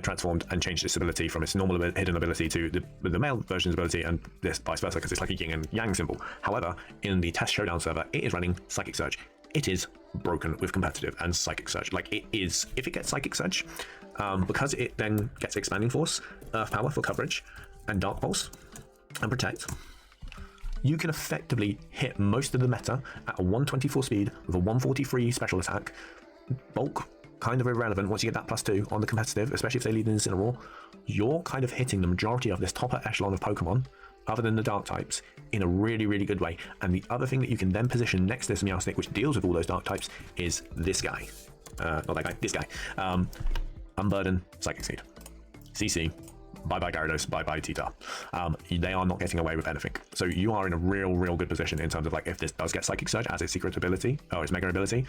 transformed and changed its ability from its normal hidden ability to the male version's ability, and this vice versa, because it's like a yin and yang symbol. However, in the test showdown server, it is running Psychic Surge. It is broken with competitive and Psychic Surge. Like, it is, if it gets Psychic Surge, because it then gets Expanding Force, Earth Power for coverage, and Dark Pulse, and Protect, you can effectively hit most of the meta at a 124 speed with a 143 special attack. Bulk, kind of irrelevant once you get that +2 on the competitive, especially if they lead in Incineroar. You're kind of hitting the majority of this top echelon of Pokemon, other than the dark types, in a really, really good way. And the other thing that you can then position next to this Meowstic, which deals with all those dark types, is this guy. Not that guy, this guy. Unburden, Psychic Seed. CC, bye-bye Gyarados, bye-bye Tita. They are not getting away with anything. So you are in a real good position in terms of, like, if this does get Psychic Surge as its secret ability, or its mega ability,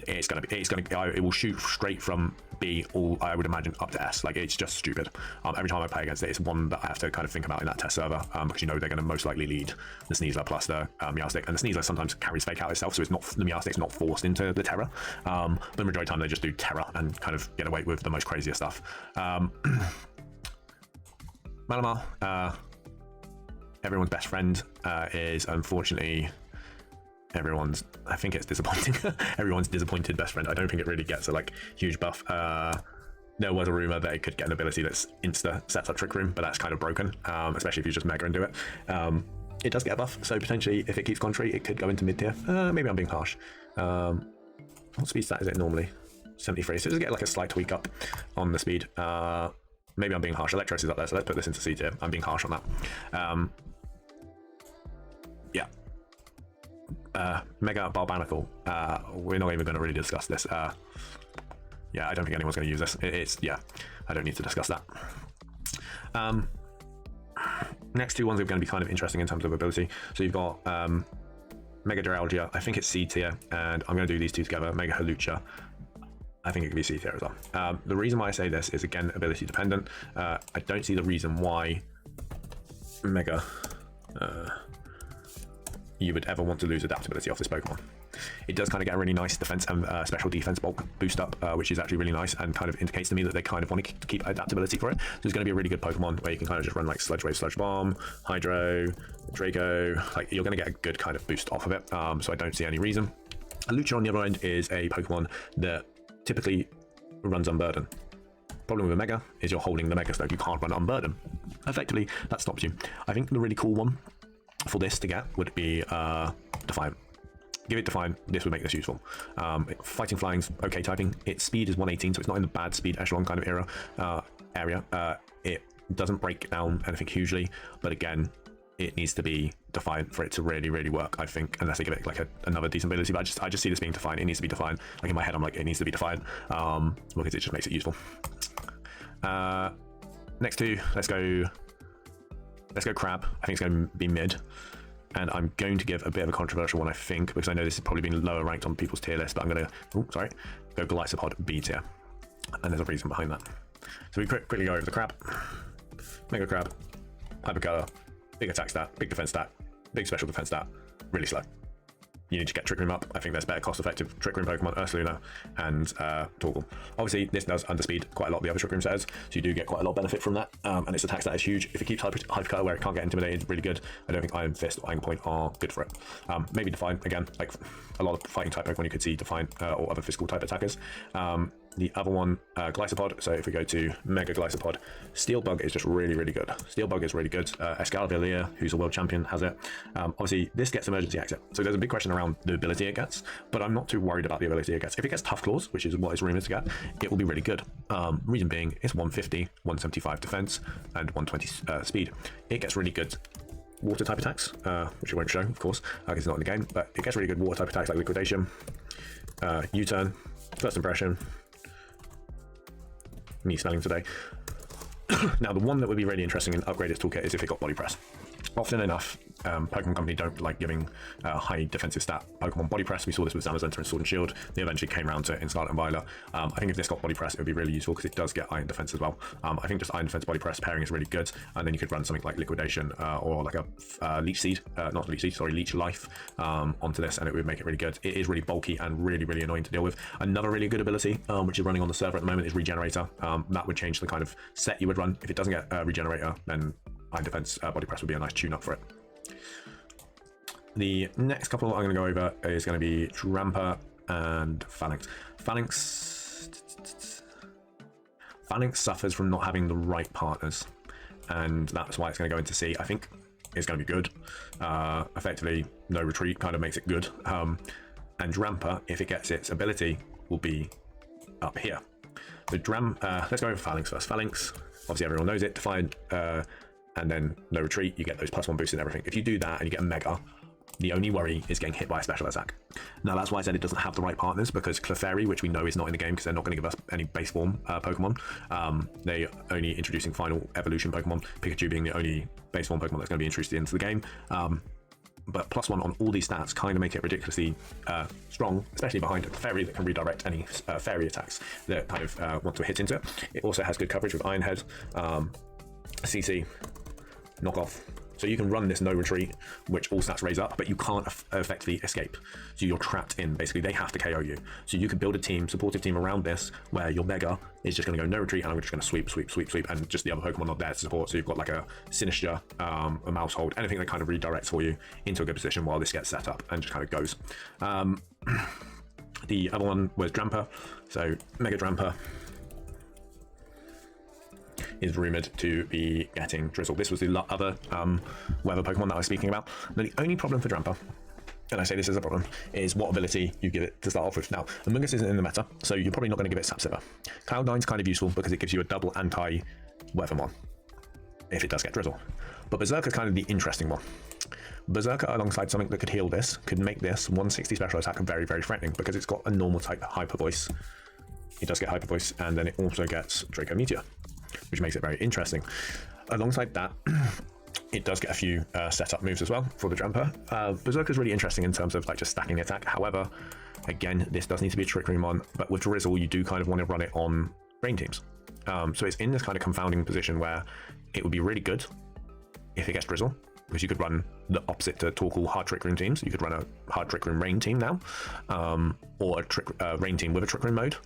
it will shoot straight from B, all I would imagine, up to S. Like, it's just stupid. Every time I play against it, it's one that I have to kind of think about in that test server, because you know they're going to most likely lead the Sneasler plus the Meowstic, and the Sneasler sometimes carries Fake Out itself, so it's not, the Meowstic's not forced into the Terra. But the majority of the time they just do Terra and kind of get away with the most crazier stuff. Malamar, everyone's best friend, is unfortunately everyone's, I think it's disappointing. Everyone's disappointed best friend. I don't think it really gets a like huge buff. There was a rumor that it could get an ability that's insta sets up Trick Room, but that's kind of broken, especially if you just Mega into it. It does get a buff, so potentially if it keeps contrary, it could go into mid tier. Maybe I'm being harsh. What speed stat is it normally? 73, so does it get like a slight tweak up on the speed? Maybe I'm being harsh. Electros is up there, so let's put this into C tier. I'm being harsh on that. Yeah. Mega Barbanacle. We're not even going to really discuss this. Yeah, I don't think anyone's going to use this. It's yeah, I don't need to discuss that. Next two ones are going to be kind of interesting in terms of ability. So you've got Mega Duralgia. I think it's C tier, and I'm going to do these two together. Mega Halucha. I think it could be C tier as well. The reason why I say this is, again, ability dependent. I don't see the reason why Mega you would ever want to lose adaptability off this Pokemon. It does kind of get a really nice defense and special defense bulk boost up, which is actually really nice and kind of indicates to me that they kind of want to keep adaptability for it. So it's going to be a really good Pokemon where you can kind of just run like Sludge Wave, Sludge Bomb, Hydro, Draco. Like, you're going to get a good kind of boost off of it. So I don't see any reason. Lucha on the other end is a Pokemon that typically runs Unburden. Problem with Mega is you're holding the Mega Stone. You can't run Unburden. Effectively, that stops you. I think the really cool one for this to get would be Defiant. Give it Defiant. This would make this useful. Fighting, Flying's okay typing. Its speed is 118, so it's not in the bad speed echelon kind of area. It doesn't break down anything hugely, but again, it needs to be Defiant for it to really, really work, I think, unless they give it like another decent ability. But I just see this being Defiant. It needs to be Defiant. Like, in my head, I'm like, it needs to be Defiant, because it just makes it useful. Next two, let's go Crab. I think it's going to be mid, and I'm going to give a bit of a controversial one, I think, because I know this has probably been lower ranked on people's tier list, but I'm going to go Glycopod B tier, and there's a reason behind that. So we quickly go over the Crab. Mega Crab, Hypercolor, big attack stat, big defense stat, big special defense stat, really slow. You need to get Trick Room up. I think there's better cost-effective Trick Room Pokemon, Ursaluna and Torkoal. Obviously, this does underspeed quite a lot of the other Trick Room setters, so you do get quite a lot of benefit from that. And its attack stat is huge. If it keeps Hypercolor where it can't get intimidated, it's really good. I don't think Iron Fist or Iron Point are good for it. Maybe Defiant, again, like a lot of fighting type Pokemon, you could see Defiant or other physical type attackers. The other one, Glycopod. So if we go to Mega Glycopod, Steel Bug is just really, really good. Steel Bug is really good. Excadrill, who's a world champion, has it. Obviously, this gets emergency exit. So there's a big question around the ability it gets, but I'm not too worried about the ability it gets. If it gets Tough Claws, which is what it's rumored to get, it will be really good. Reason being, it's 150, 175 defense, and 120 speed. It gets really good water type attacks, which I won't show, of course, because it's not in the game, but it gets really good water type attacks like Liquidation, U-Turn, First Impression. Me smelling today. Now, the one that would be really interesting in upgrade its toolkit is if it got Body Press. Often enough, Pokemon Company don't like giving high defensive stat Pokemon Body Press. We saw this with Zamazenta and Sword and Shield. They eventually came around to it in Scarlet and Violet. I think if this got Body Press, it would be really useful because it does get Iron Defense as well. I think just Iron Defense Body Press pairing is really good, and then you could run something like Liquidation or like a Leech Seed, not Leech Seed, sorry, Leech Life onto this, and it would make it really good. It is really bulky and really, really annoying to deal with. Another really good ability, which is running on the server at the moment, is Regenerator. That would change the kind of set you would run. If it doesn't get Regenerator, then Iron Defense Body Press would be a nice tune-up for it. The next couple I'm going to go over is going to be Drampa and Phalanx. Phalanx suffers from not having the right partners, and that's why it's going to go into C. I think it's going to be good. Effectively, no retreat kind of makes it good. And Drampa, if it gets its ability, will be up here. So let's go over Phalanx first. Phalanx, obviously everyone knows it, Defiant, and then no retreat, you get those +1 boosts and everything. If you do that and you get a Mega, the only worry is getting hit by a special attack. Now, that's why I said it doesn't have the right partners, because Clefairy, which we know is not in the game because they're not going to give us any base form Pokemon, they're only introducing final evolution Pokemon, Pikachu being the only base form Pokemon that's going to be introduced into the game. But +1 on all these stats kind of make it ridiculously strong, especially behind a Clefairy that can redirect any fairy attacks that kind of want to hit into it. It also has good coverage with Iron Head, CC, Knockoff, So you can run this no retreat, which all stats raise up, but you can't effectively escape. So you're trapped in, basically, they have to KO you. So you could build a team, supportive team around this, where your Mega is just going to go no retreat, and I'm just going to sweep, sweep, sweep, sweep, and just the other Pokemon not there to support. So you've got like a Sinister, a Mousehold, anything that kind of redirects for you into a good position while this gets set up and just kind of goes. The other one was Drampa. So Mega Drampa is rumored to be getting Drizzle. This was the other weather Pokemon that I was speaking about. Now, the only problem for Drampa, and I say this is a problem, is what ability you give it to start off with. Now, Amoonguss isn't in the meta, so you're probably not going to give it Sapsiver. Cloud9's kind of useful because it gives you a double anti-Weathermon if it does get Drizzle. But Berserker's kind of the interesting one. Berserker alongside something that could heal this, could make this 160 special attack very, very threatening because it's got a normal type Hyper Voice. It does get Hyper Voice, and then it also gets Draco Meteor, which makes it very interesting. Alongside that, it does get a few setup moves as well for the Drampa. Berserker is really interesting in terms of like just stacking the attack. However, again, this does need to be a Trick Room on, but with Drizzle, you do kind of want to run it on rain teams. So it's in this kind of confounding position where it would be really good if it gets Drizzle, because you could run the opposite to Torkoal hard Trick Room teams. You could run a hard Trick Room rain team now, or a rain team with a Trick Room mode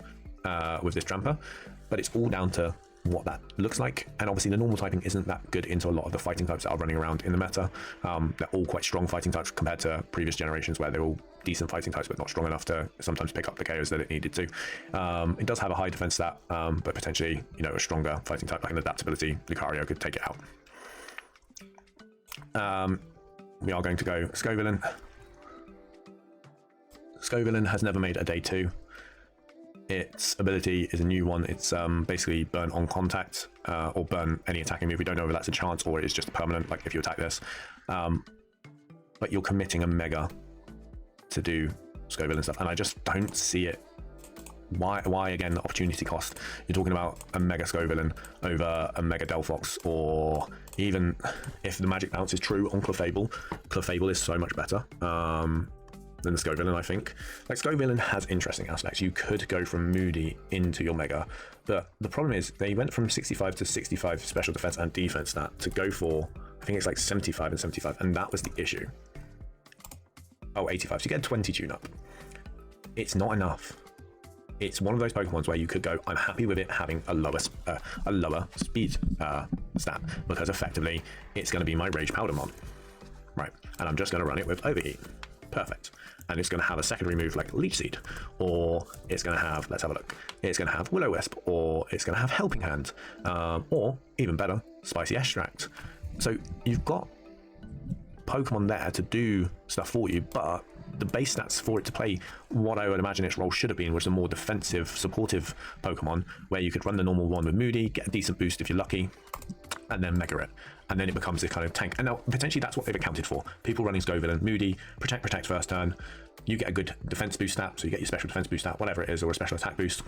with this Drampa, but it's all down to what that looks like. And obviously the normal typing isn't that good into a lot of the fighting types that are running around in the meta. They're all quite strong fighting types compared to previous generations where they're all decent fighting types but not strong enough to sometimes pick up the KOs that it needed to. It does have a high defense stat, but potentially, you know, a stronger fighting type like an adaptability Lucario could take it out. We are going to go Scovillain. Scovillain has never made a day 2. Its ability is a new one. It's basically burn on contact, or burn any attacking move. We don't know whether that's a chance or it's just permanent, like if you attack this. But you're committing a Mega to do Scovillain stuff, and I just don't see it. Why again, the opportunity cost? You're talking about a Mega Scovillain over a Mega Delphox, or even if the magic bounce is true on Clefable, Clefable is so much better than the Scovillain, I think. Like, Scovillain has interesting aspects. You could go from Moody into your Mega, but the problem is they went from 65 to 65 special defense and defense stat to go for, I think it's like 75 and 75, and that was the issue. Oh, 85, so you get a 20 tune-up. It's not enough. It's one of those Pokemons where you could go, I'm happy with it having a lower speed stat, because effectively it's going to be my Rage Powdermon, right? And I'm just going to run it with Overheat. Perfect. And it's going to have a secondary move like Leech Seed, or it's going to have, let's have a look, it's going to have Will-O-Wisp, or it's going to have Helping Hand, or even better, Spicy Extract. So you've got Pokemon there to do stuff for you, but the base stats for it to play what I would imagine its role should have been was a more defensive, supportive Pokemon, where you could run the normal one with Moody, get a decent boost if you're lucky, and then Mega it. And then it becomes this kind of tank. And now, potentially, that's what they've accounted for. People running Scovillain, Moody, protect first turn. You get a good defense boost stat, so you get your special defense boost stat, whatever it is, or a special attack boost.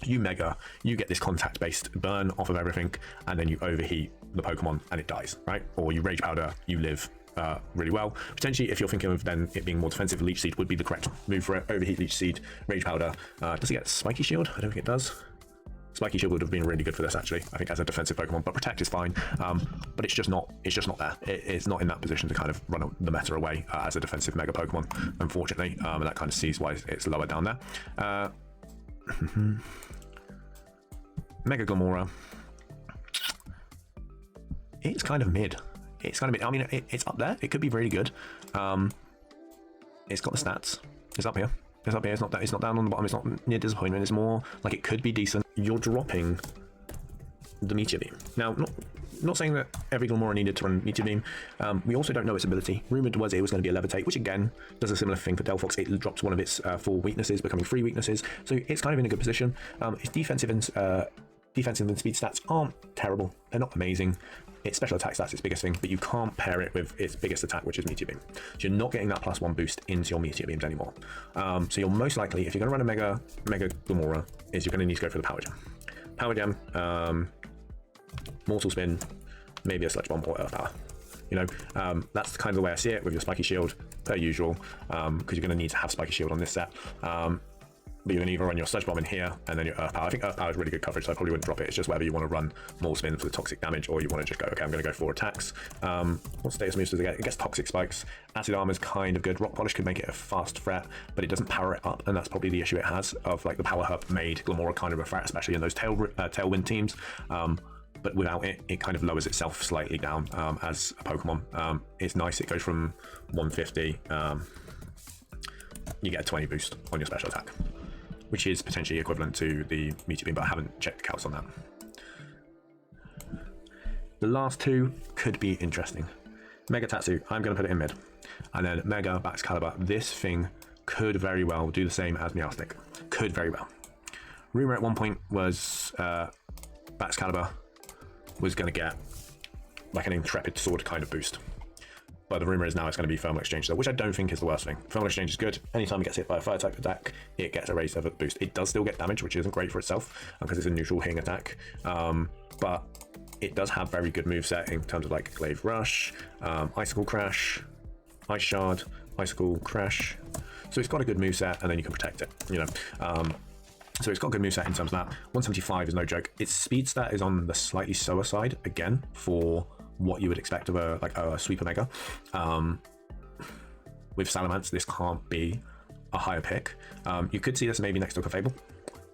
You Mega, you get this contact-based burn off of everything, and then you overheat the Pokemon, and it dies, right? Or you Rage Powder, you live really well. Potentially, if you're thinking of then it being more defensive, Leech Seed would be the correct move for it. Overheat, Leech Seed, Rage Powder. Does it get Spiky Shield? I don't think it does. Spiky Shield would have been really good for this, actually, I think, as a defensive Pokemon, but Protect is fine. But it's just not there. It's not in that position to kind of run the meta away as a defensive Mega Pokemon, unfortunately. And that kind of sees why it's lower down there. Mega Gamora. It's kind of mid. It's kind of mid. I mean, it's up there. It could be really good. It's got the stats. It's up here. It's up here. It's not down on the bottom. It's not near disappointment. It's more like it could be decent. You're dropping the Meteor Beam. Now, not saying that every Glamora needed to run Meteor Beam. We also don't know its ability. Rumored was it was going to be a Levitate, which again does a similar thing for Delphox. It drops one of its 4 weaknesses, becoming 3 weaknesses. So it's kind of in a good position. Its defensive and speed stats aren't terrible. They're not amazing. Its special attack stats its biggest thing, but you can't pair it with its biggest attack, which is Meteor Beam. So you're not getting that +1 boost into your Meteor Beams anymore. So you're most likely, if you're going to run a Mega Gamora, is you're going to need to go for the Power Gem. Power Gem, Mortal Spin, maybe a Sludge Bomb or Earth Power. You know, that's kind of the way I see it with your Spiky Shield, per usual, because you're going to need to have Spiky Shield on this set. But you can either run your Sludge Bomb in here and then your Earth Power. I think Earth Power is really good coverage, so I probably wouldn't drop it. It's just whether you want to run more spins for the toxic damage, or you want to just go, okay, I'm going to go 4 attacks. What status moves does it get? It gets Toxic Spikes. Acid Armor is kind of good. Rock Polish could make it a fast threat, but it doesn't power it up, and that's probably the issue it has, of like the power up made Glamora kind of a threat, especially in those Tailwind teams. But without it, it kind of lowers itself slightly down as a Pokemon. It's nice, it goes from 150, you get a 20 boost on your special attack, which is potentially equivalent to the Mewtwo Beam, but I haven't checked the calcs on that. The last two could be interesting. Mega Tatsu, I'm going to put it in mid. And then Mega Baxcalibur, this thing could very well do the same as Meowstic. Could very well. Rumor at one point was Baxcalibur was going to get like an Intrepid Sword kind of boost. But the rumor is now it's going to be Thermal Exchange, which I don't think is the worst thing. Thermal Exchange is good. Anytime it gets hit by a fire type attack, it gets a raised level boost. It does still get damage, which isn't great for itself because it's a neutral hitting attack. But it does have very good moveset in terms of like Glaive Rush, Icicle Crash, Ice Shard, Icicle Crash. So it's got a good moveset, and then you can protect it, you know. So it's got a good moveset in terms of that. 175 is no joke. Its speed stat is on the slightly slower side, again, for what you would expect of a Sweeper Mega. With Salamence, this can't be a higher pick. You could see this maybe next to Clefable.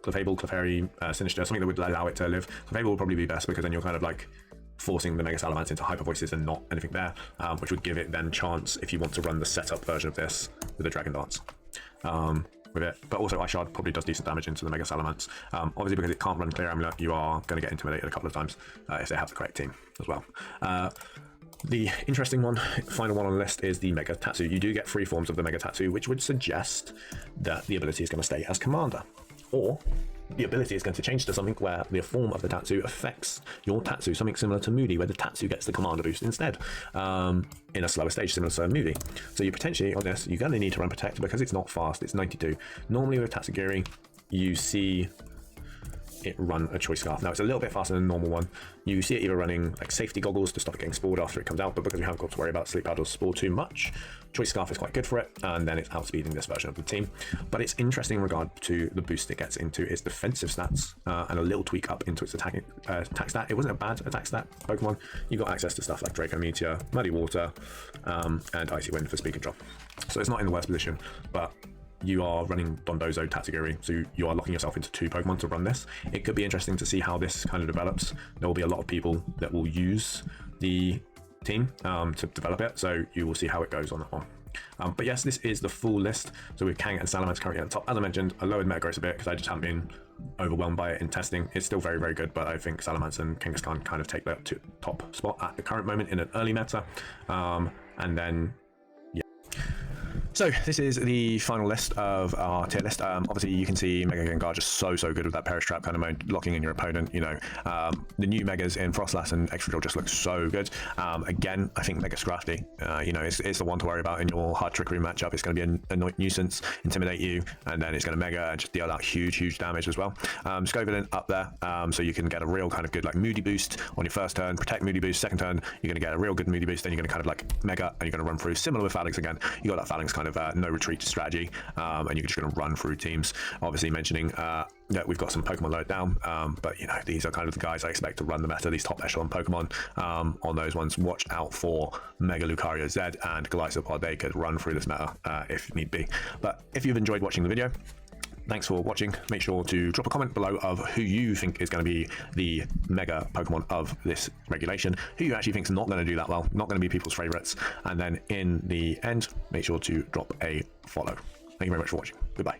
Clefairy, Sinister, something that would allow it to live. Clefable would probably be best, because then you're kind of like forcing the Mega Salamence into Hyper Voices and not anything there, which would give it then chance if you want to run the setup version of this with the Dragon Dance. With it, but also Ice Shard probably does decent damage into the Mega Salamence. Obviously, because it can't run Clear Amulet, you are going to get intimidated a couple of times if they have the correct team as well. The interesting one, final one on the list, is the Mega Tatsu. You do get 3 forms of the Mega Tatsu, which would suggest that the ability is going to stay as Commander, or the ability is going to change to something where the form of the Tatsu affects your Tatsu, something similar to Moody, where the Tatsu gets the Commander boost instead, in a slower stage, similar to Moody. So you potentially, on this, you're going to need to run Protect, because it's not fast, it's 92. Normally with Tatsugiri, you see it run a Choice Scarf. Now it's a little bit faster than a normal one. You see it either running like safety goggles to stop it getting spoiled after it comes out, but because we haven't got to worry about Sleep Powder spore too much, Choice Scarf is quite good for it, and then it's outspeeding this version of the team. But it's interesting in regard to the boost it gets into its defensive stats, and a little tweak up into its attack stat. It wasn't a bad attack stat Pokemon. You got access to stuff like Draco Meteor, Muddy Water, and Icy Wind for speed control. So it's not in the worst position, but you are running Dondozo, Tatsugiri, so you are locking yourself into 2 Pokemon to run this. It could be interesting to see how this kind of develops. There will be a lot of people that will use the team to develop it, so you will see how it goes on that one. But yes, this is the full list. So with Kang and Salamence currently at the top. As I mentioned, I lowered Metagross a bit because I just haven't been overwhelmed by it in testing. It's still very, very good, but I think Salamence and Kangaskhan kind of take that top spot at the current moment in an early meta. And then so this is the final list of our tier list. Obviously, you can see Mega Gengar just so good with that Perish Trap kind of mode, locking in your opponent. You know, the new Megas in Frostlass and Excadrill just look so good. Again, I think Mega Scrafty, you know, it's the one to worry about in your hard trickery matchup. It's going to be a nuisance, intimidate you, and then it's going to Mega and just deal out huge damage as well. Scovillain up there, so you can get a real kind of good like Moody boost on your first turn, Protect Moody boost, second turn, you're going to get a real good Moody boost, then you're going to kind of like Mega, and you're going to run through. Similar with Phalanx again, you got that Phalanx kind of no retreat strategy, and you're just going to run through teams. Obviously mentioning that we've got some Pokemon loaded down, but you know, these are kind of the guys I expect to run the meta, these top echelon Pokemon. On those ones, watch out for Mega Lucario Z and Golisopod. They could run through this meta if need be. But if you've enjoyed watching the video, thanks for watching. Make sure to drop a comment below of who you think is going to be the Mega Pokemon of this regulation, who you actually think is not going to do that well, not going to be people's favorites, and then in the end, make sure to drop a follow. Thank you very much for watching. Goodbye.